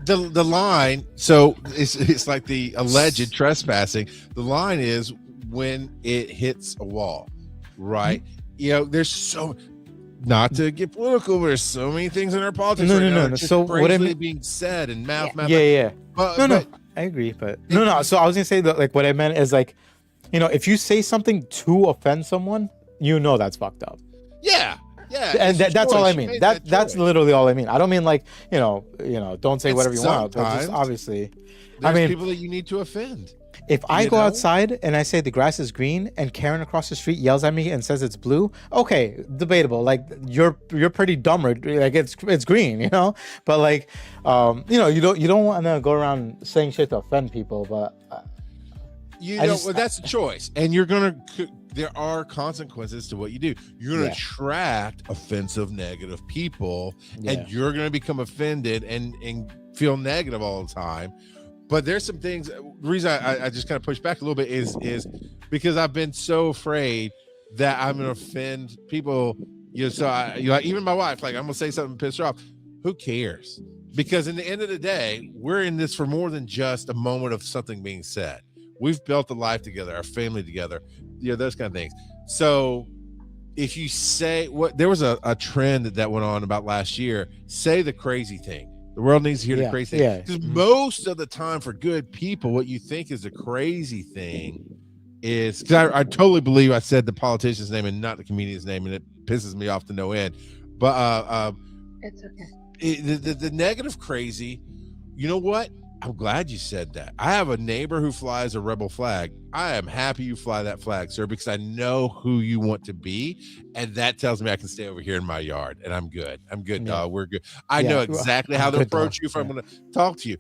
the line, so it's like the alleged trespassing. The line is when it hits a wall, right? There's so, not to get political, but there's so many things in our politics now. So what I mean, being said and math. I agree, but no. So I was gonna say that what I meant is if you say something to offend someone, that's fucked up. Yeah. And that's all I mean. That's literally all I mean. I don't mean don't say whatever you want. But just obviously, there's people that you need to offend. If I go outside and I say the grass is green and Karen across the street yells at me and says it's blue, okay, debatable. You're pretty dumb, it's green, But you don't want to go around saying shit to offend people, but Well, that's a choice, and there are consequences to what you do. You're going to attract offensive, negative people, and you're going to become offended and feel negative all the time. But there's some things. The reason I just kind of push back a little bit is because I've been so afraid that I'm going to offend people. So even my wife, like, I'm going to say something piss her off. Who cares? Because in the end of the day, we're in this for more than just a moment of something being said. We've built a life together, our family together, those kind of things. So if you say there was a trend that went on about last year, say the crazy thing. The world needs to hear the crazy thing. Because most of the time for good people, what you think is a crazy thing is, because I totally believe I said the politician's name and not the comedian's name, and it pisses me off to no end. But it's okay. The negative crazy, you know what? I'm glad you said that. I have a neighbor who flies a rebel flag. I am happy you fly that flag, sir, because I know who you want to be. And that tells me I can stay over here in my yard and I'm good. Dog. We're good. I know exactly how to approach you if I'm going to talk to you.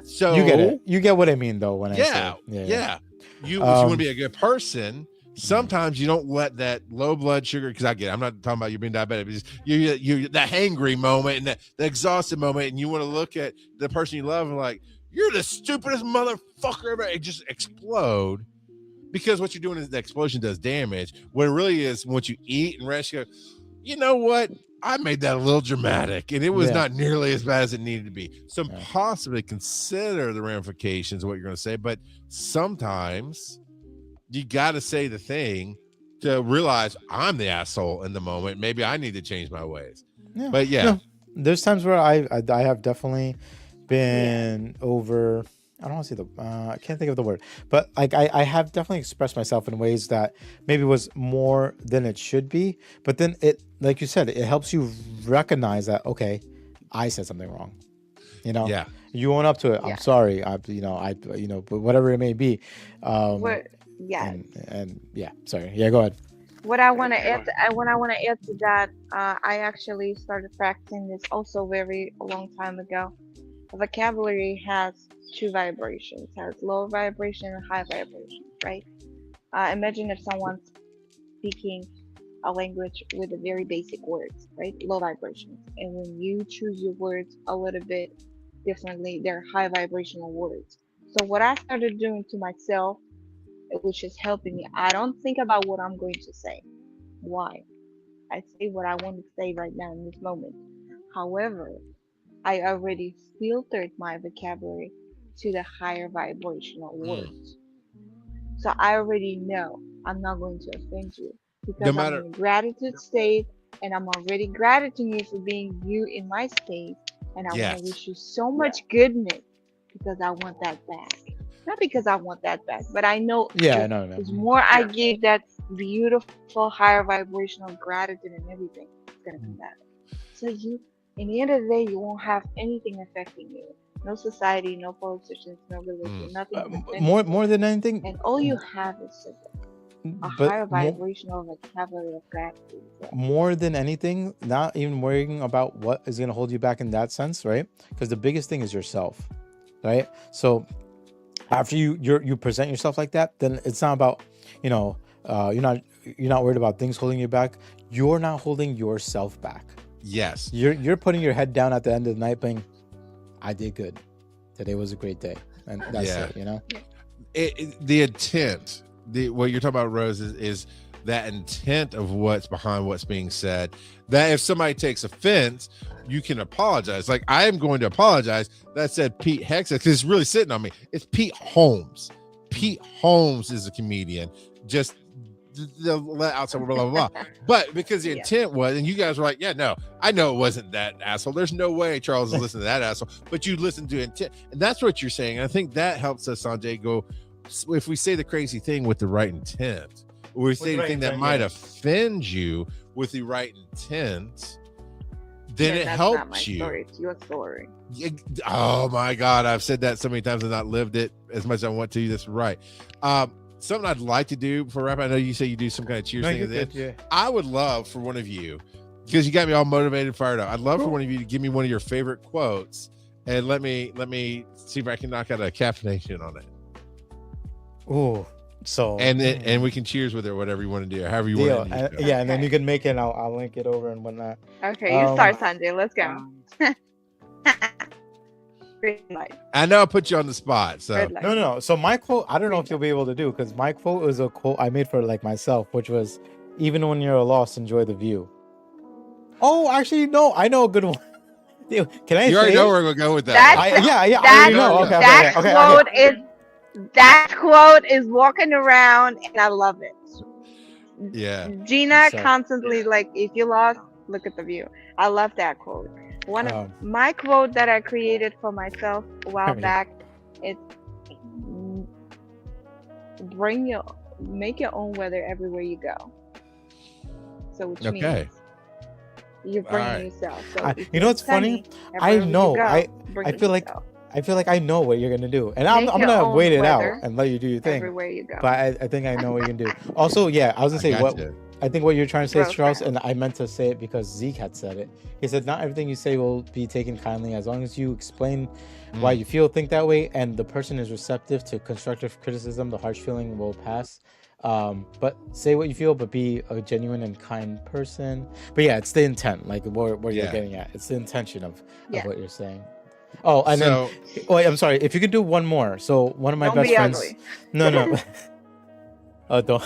So you get it. You get what I mean, though, when I say if you want to be a good person, sometimes you don't let that low blood sugar, because I get it, I'm not talking about you being diabetic, but you that hangry moment and the exhausted moment, and you want to look at the person you love and like, you're the stupidest motherfucker ever, and just explode. Because what you're doing is the explosion does damage. What it really is, once you eat and rest, you go, you know what? I made that a little dramatic, and it was not nearly as bad as it needed to be. So possibly consider the ramifications of what you're going to say, but sometimes you got to say the thing to realize I'm the asshole in the moment. Maybe I need to change my ways. But there's times where I have definitely been over. I don't want to say I can't think of the word, but like I have definitely expressed myself in ways that maybe was more than it should be. But then it, like you said, it helps you recognize that, okay, I said something wrong. You own up to it. I'm sorry. But whatever it may be. Sorry. Yeah, go ahead. What I want to add to that, I actually started practicing this also very long time ago. A vocabulary has two vibrations, has low vibration and high vibration, right? Imagine if someone's speaking a language with a very basic words, right? Low vibrations. And when you choose your words a little bit differently, they're high vibrational words. So what I started doing to myself, which is helping me, I don't think about what I'm going to say. Why? I say what I want to say right now in this moment. However, I already filtered my vocabulary to the higher vibrational words. So I already know I'm not going to offend you because I'm in a gratitude state, and I'm already gratitude you for being you in my state, and I want to wish you so much goodness because I want that back. Not because I want that back, but I know the more I give that beautiful higher vibrational gratitude and everything, it's gonna come back. So in the end of the day, you won't have anything affecting you. No society, no politicians, no religion, nothing. More than anything, and all you have is a higher vibrational vocabulary of gratitude. More than anything, not even worrying about what is going to hold you back in that sense, right? Because the biggest thing is yourself, right? So after you present yourself like that, then it's not about you're not worried about things holding you back. You're not holding yourself back. Yes, you're putting your head down at the end of the night, being, I did good. Today was a great day, and that's it. The intent, what you're talking about, Rose, is that intent of what's behind what's being said. That if somebody takes offense, you can apologize. Like, I am going to apologize. That said Pete Hexa, because it's really sitting on me. It's Pete Holmes. Pete Holmes is a comedian. Just let out some blah blah blah. But because the intent was, and you guys were like, yeah, no, I know it wasn't that asshole. There's no way Charles is listening to that asshole. But you listen to intent, and that's what you're saying. And I think that helps us, Sanjay, go. If we say the crazy thing with the right intent, or we say the thing that might offend you with the right intent, then it helps not my you. Story. It's your story. Oh my God, I've said that so many times and not lived it as much as I want to. That's right. Something I'd like to do for rap. I know you say you do some kind of cheers thing. I would love for one of you, because you got me all motivated and fired up. I'd love for one of you to give me one of your favorite quotes, and let me see if I can knock out a caffeination on it. Ooh. So and we can cheers with it, whatever you want to do, however you deal. want to end it. Yeah, and then Okay. you can make it. And I'll link it over and whatnot. Okay, you start, Sanjay. Let's go. Green light. I know I put you on the spot, so Red light. No. So my quote, I don't know if you'll be able to do, because my quote was a quote I made for like myself, which was, "Even when you're lost, enjoy the view." Oh, actually, no, I know a good one. Can I? you say already know it? where we're going with that. That's- Yeah. I That, already know. Okay, that okay. quote is that quote is walking around, and I love it. Yeah. Gina So- constantly like, if you lost, look at the view. I love that quote. One of my quote that I created for myself a while back, it's make your own weather everywhere you go. So which means you're bringing yourself. So you know what's funny? I know. I feel like I know what you're gonna do, and I'm gonna wait it out and let you do your thing. Everywhere you go. But I think I know what you can do. Also, yeah, I was gonna say what I think what you're trying to say is, Charles, and I meant to say it because Zeke had said it. He said, "Not everything you say will be taken kindly, as long as you explain why you think that way, and the person is receptive to constructive criticism. The harsh feeling will pass. But say what you feel, but be a genuine and kind person." But yeah, it's the intent, like where you're getting at. It's the intention of what you're saying. Oh, and then wait, I'm sorry. If you could do one more. So one of my best friends. Ugly. No. Oh, don't.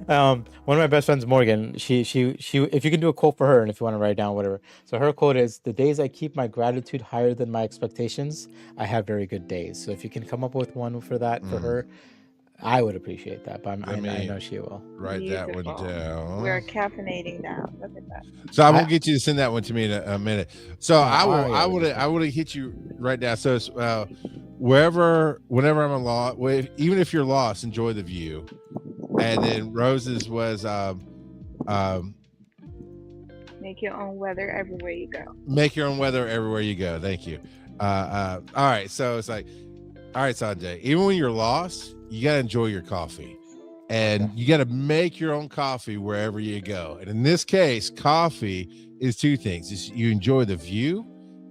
One of my best friends, Morgan. She. If you can do a quote for her, and if you want to write down whatever. So her quote is, "The days I keep my gratitude higher than my expectations, I have very good days." So if you can come up with one for that for her, I would appreciate that. But I know she will. Write that one down. We're caffeinating now. Look at that. So I'm gonna get you to send that one to me in a minute. So I would hit you right now. So it's, whenever I'm lost, even if you're lost, enjoy the view. And then Rose's was make your own weather everywhere you go. Make your own weather everywhere you go. Thank you. All right. So it's like, all right, Sanjay, even when you're lost, you got to enjoy your coffee, and you got to make your own coffee wherever you go. And in this case, coffee is two things. You enjoy the view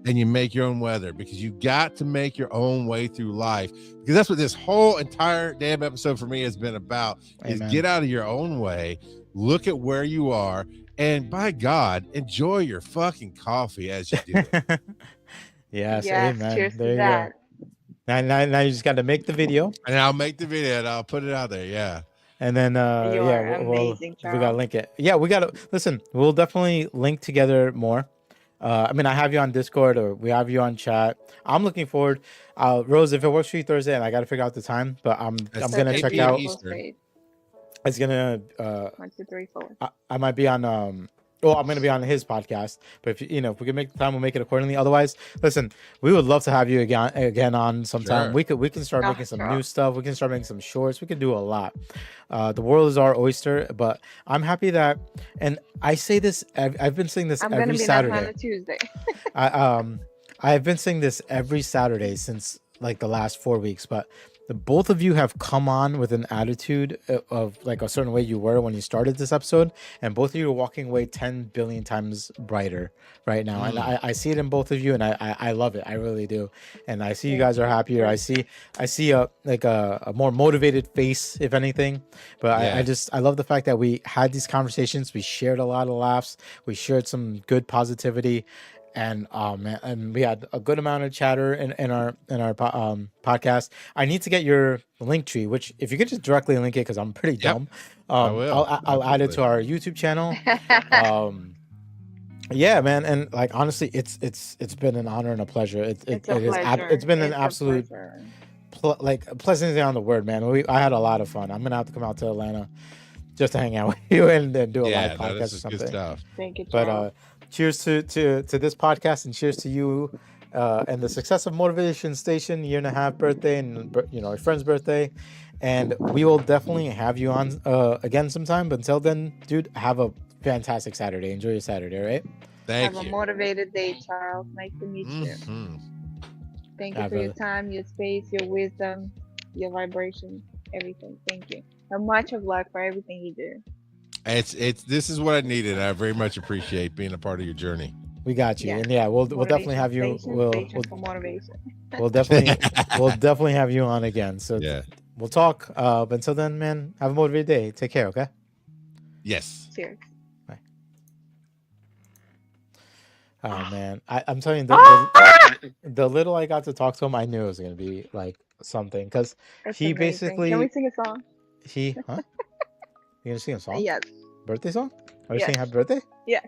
and you make your own weather, because you got to make your own way through life, because that's what this whole entire damn episode for me has been about. Amen. Is get out of your own way, look at where you are, and by God, enjoy your fucking coffee as you do it. Yes, amen. Cheers there you that. Go. Now you just got to make the video, and I'll make the video and I'll put it out there. Yeah. And then amazing, we gotta link it. Yeah, we gotta listen. We'll definitely link together more. I mean, I have you on Discord, or we have you on chat. I'm looking forward. Rose, if it works for you Thursday, and I got to figure out the time, but I'm gonna check out. Eastern. It's gonna 1, 2, 3, 4. I might be on I'm gonna be on his podcast, but if if we can make the time, we'll make it accordingly. Otherwise, listen, we would love to have you again on sometime. Sure. We can start making some new stuff. We can start making some shorts. We can do a lot. The world is our oyster, but I'm happy that, and I say this, I've been saying this every Saturday. I'm gonna be on a Tuesday. I've been saying this every Saturday since like the last 4 weeks, but both of you have come on with an attitude of like a certain way you were when you started this episode, and both of you are walking away 10 billion times brighter right now. And I see it in both of you, and I love it. I really do. And I see you guys are happier. I see a more motivated face, if anything. But I love the fact that we had these conversations. We shared a lot of laughs. We shared some good positivity. And and we had a good amount of chatter in our podcast. I need to get your link tree, which if you could just directly link it, because I'm pretty dumb. I'll add it to our YouTube channel. Yeah, man, and like honestly, it's been an honor and a pleasure. It's been an absolute pleasant on the word, man. I had a lot of fun. I'm gonna have to come out to Atlanta just to hang out with you and do a live podcast or something. Good stuff. Thank you, Charles. But cheers to this podcast, and cheers to you and the success of Motivation Station 1.5 birthday, and your friend's birthday. And we will definitely have you on again sometime. But until then, dude, have a fantastic Saturday. Enjoy your Saturday, right? Thank you. Have a motivated day, Charles. Nice to meet you. Thank you for your time, your space, your wisdom, your vibration, everything. Thank you. And much of luck for everything you do. This is what I needed. I very much appreciate being a part of your journey. We got you, and we'll definitely have you. For motivation. We'll definitely have you on again. So we'll talk. But until then, man, have a motivated day. Take care, okay? Yes. Cheers. Oh man, I'm telling you, Ah! the little I got to talk to him, I knew it was gonna be like something because That's he amazing. Can we basically sing a song? he huh? You gonna sing a song? Yes. Birthday song? Are you Yes. singing happy birthday? Yes.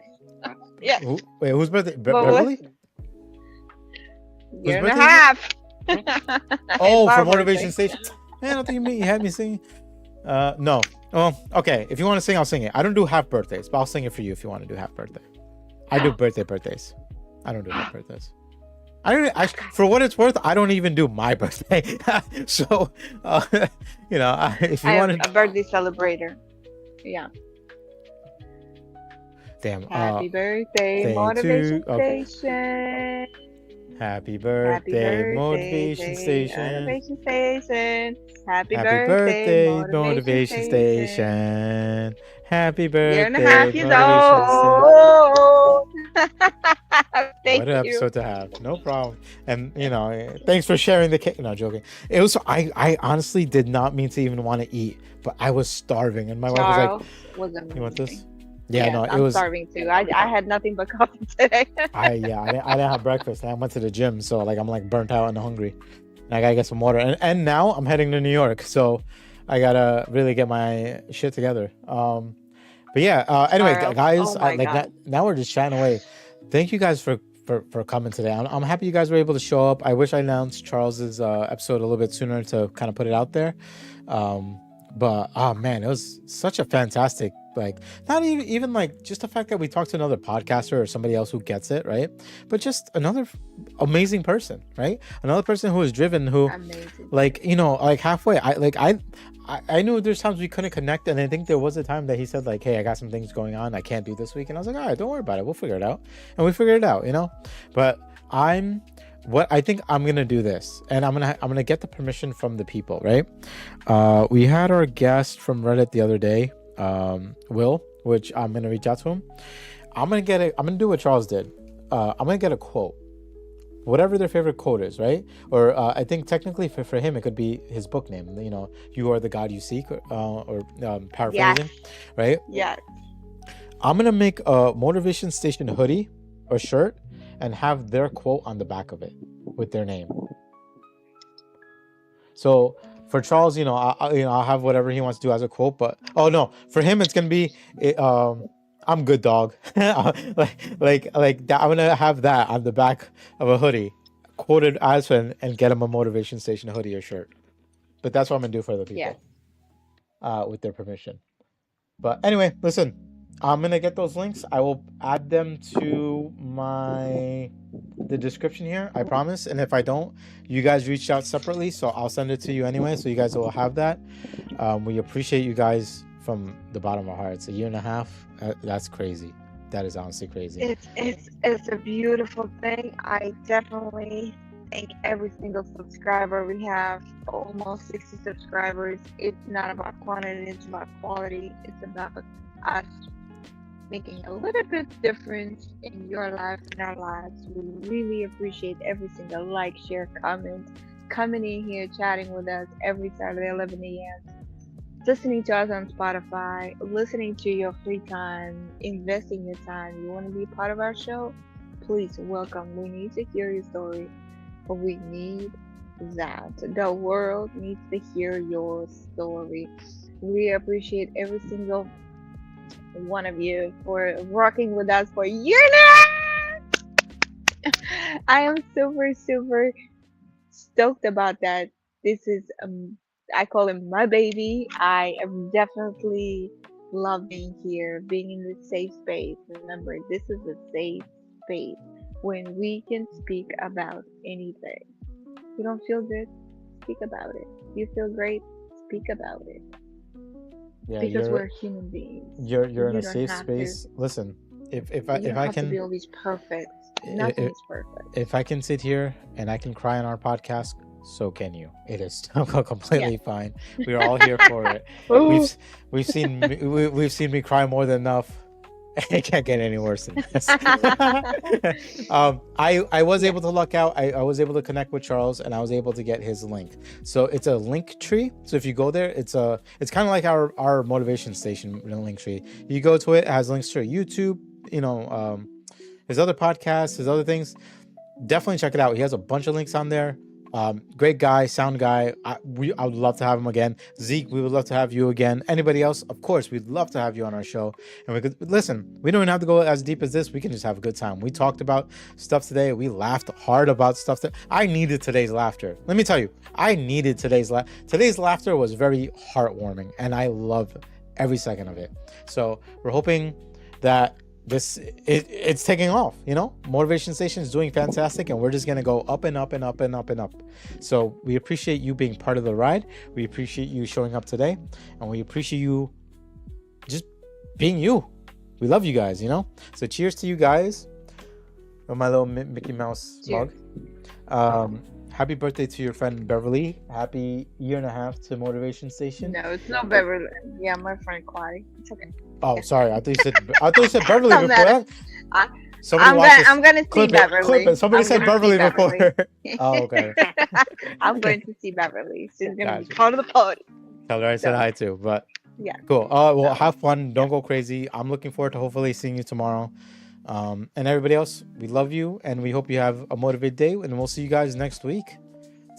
Yes. Wait, whose birthday? But Beverly? Year and a birthday is it? half. Oh, It's for our Motivation birthday. Station. Man, I thought you had me singing. No. Oh, okay. If you want to sing, I'll sing it. I don't do half birthdays, but I'll sing it for you if you want to do half birthday. I do birthdays. I don't do half birthdays. For what it's worth, I don't even do my birthday. So, if you I am want a birthday celebrator. Yeah. damn. Happy birthday, to- Motivation okay. Station. Happy Happy birthday, birthday, Motivation Station. Motivation Station. Happy Happy birthday, birthday, Motivation Station. Happy Year and a birthday, half years Motivation Station. old. Thank What an you. episode to have. No problem. And thanks for sharing the cake. No, joking. It was I honestly did not mean to even want to eat, but I was starving, and my wife Charles was was like, amazing. "You want this?" Yeah, Yes, no, it I'm was. starving too. I had nothing but coffee today. I didn't have breakfast, and I went to the gym, so like I'm like burnt out and hungry, and I gotta get some water. And now I'm heading to New York, so I gotta really get my shit together. But yeah. Anyway, Charles, guys, oh my God. now we're just chatting away. Thank you guys for coming today. I'm happy you guys were able to show up. I wish I announced Charles's episode a little bit sooner to kind of put it out there. But oh man, it was such a fantastic, like, not even like just the fact that we talked to another podcaster or somebody else who gets it, right? But just another amazing person, right? Another person who is driven, who Amazing. like like halfway. I knew there's times we couldn't connect, and I think there was a time that he said like, "Hey, I got some things going on, I can't do this week," and I was like, "All right, don't worry about it, we'll figure it out," and we figured it out, But I think I'm gonna do this, and I'm gonna get the permission from the people, right? We had our guest from Reddit the other day, Will, which I'm gonna reach out to him. I'm gonna do what Charles did. I'm gonna get a quote, whatever their favorite quote is, right? Or I think technically for him it could be his book name. You are the God you seek, or paraphrasing, right? Yes. I'm gonna make a Motivation Station hoodie or shirt and have their quote on the back of it with their name. So for Charles, I'll have whatever he wants to do as a quote. But for him it's gonna be, I'm good, dog. like that. I'm gonna have that on the back of a hoodie, quoted as and get him a Motivation Station hoodie or shirt. But that's what I'm gonna do for the people, with their permission. But anyway, listen, I'm gonna get those links. I will add them to the description here, I promise. And if I don't, you guys reached out separately, so I'll send it to you anyway, so you guys will have that. We appreciate you guys from the bottom of our hearts. 1.5 years, that's crazy. That is honestly crazy. It's a beautiful thing. I definitely thank every single subscriber. We have almost 60 subscribers. It's not about quantity, it's about quality. It's about us making a little bit difference in your life and our lives. We really appreciate every single like, share, comment, coming in here, chatting with us every Saturday 11 a.m. Listening to us on Spotify, listening to your free time, investing your time. You want to be part of our show? Please welcome. We need to hear your story. We need that. The world needs to hear your story. We appreciate every single one of you for rocking with us for a year now. I am super stoked about that. This is I call him my baby. I am definitely love being here, being in this safe space. Remember, this is a safe space when we can speak about anything. You don't feel good? Speak about it. You feel great? Speak about it. Yeah, Because we're human beings. You're in You a don't safe have space. Listen, if You I don't have to be can always perfect. Nothing is perfect. if I can sit here and I can cry on our podcast, so can you. It is completely fine. We're all here for it. Ooh. We've seen me cry more than enough. It can't get any worse than this. I was able to luck out. I was able to connect with Charles, and I was able to get his link. So it's a link tree. So if you go there, it's kind of like our motivation station link tree. You go to it, it has links to YouTube, his other podcasts, his other things. Definitely check it out. He has a bunch of links on there. Great guy, sound guy. I would love to have him again. Zeke, we would love to have you again. Anybody else? Of course, we'd love to have you on our show. And we could listen. We don't even have to go as deep as this. We can just have a good time. We talked about stuff today. We laughed hard about stuff that I needed today's laughter. Let me tell you, I needed today's laughter was very heartwarming, and I love every second of it. So we're hoping that it's taking off. Motivation Station is doing fantastic, and we're just gonna go up and up and up and up and up. So we appreciate you being part of the ride. We appreciate you showing up today, and we appreciate you just being you. We love you guys. So cheers to you guys. Oh, my little Mickey Mouse Cheers. mug. Happy birthday to your friend Beverly. Happy 1.5 years to Motivation Station. No, it's not Beverly. Yeah, my friend Clyde. It's okay. Oh, sorry. I thought you said Beverly I'm before gonna- that. I'm gonna see Clip Beverly. it. Somebody I'm said gonna see Beverly before. Oh, okay. I'm going to see Beverly. She's gonna be Gotcha. part of the party. Tell her I said hi too. But Yeah. cool. Well, have fun. Don't go crazy. I'm looking forward to hopefully seeing you tomorrow. And everybody else, we love you, and we hope you have a motivated day. And we'll see you guys next week.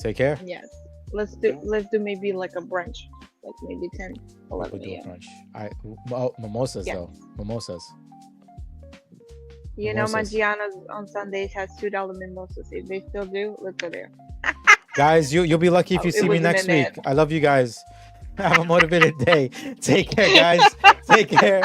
Take care. Yes. Let's do maybe like a brunch, like maybe 10, We'll 11 do a a.m. brunch. Mimosas Yeah. though. Mimosas. You know, Mimosas. Maggiano's on Sundays has $2 mimosas. If they still do, let's go there. Guys, you'll be lucky if you It see me wasn't next in week. it. I love you guys. Have a motivated day. Take care, guys. Take care.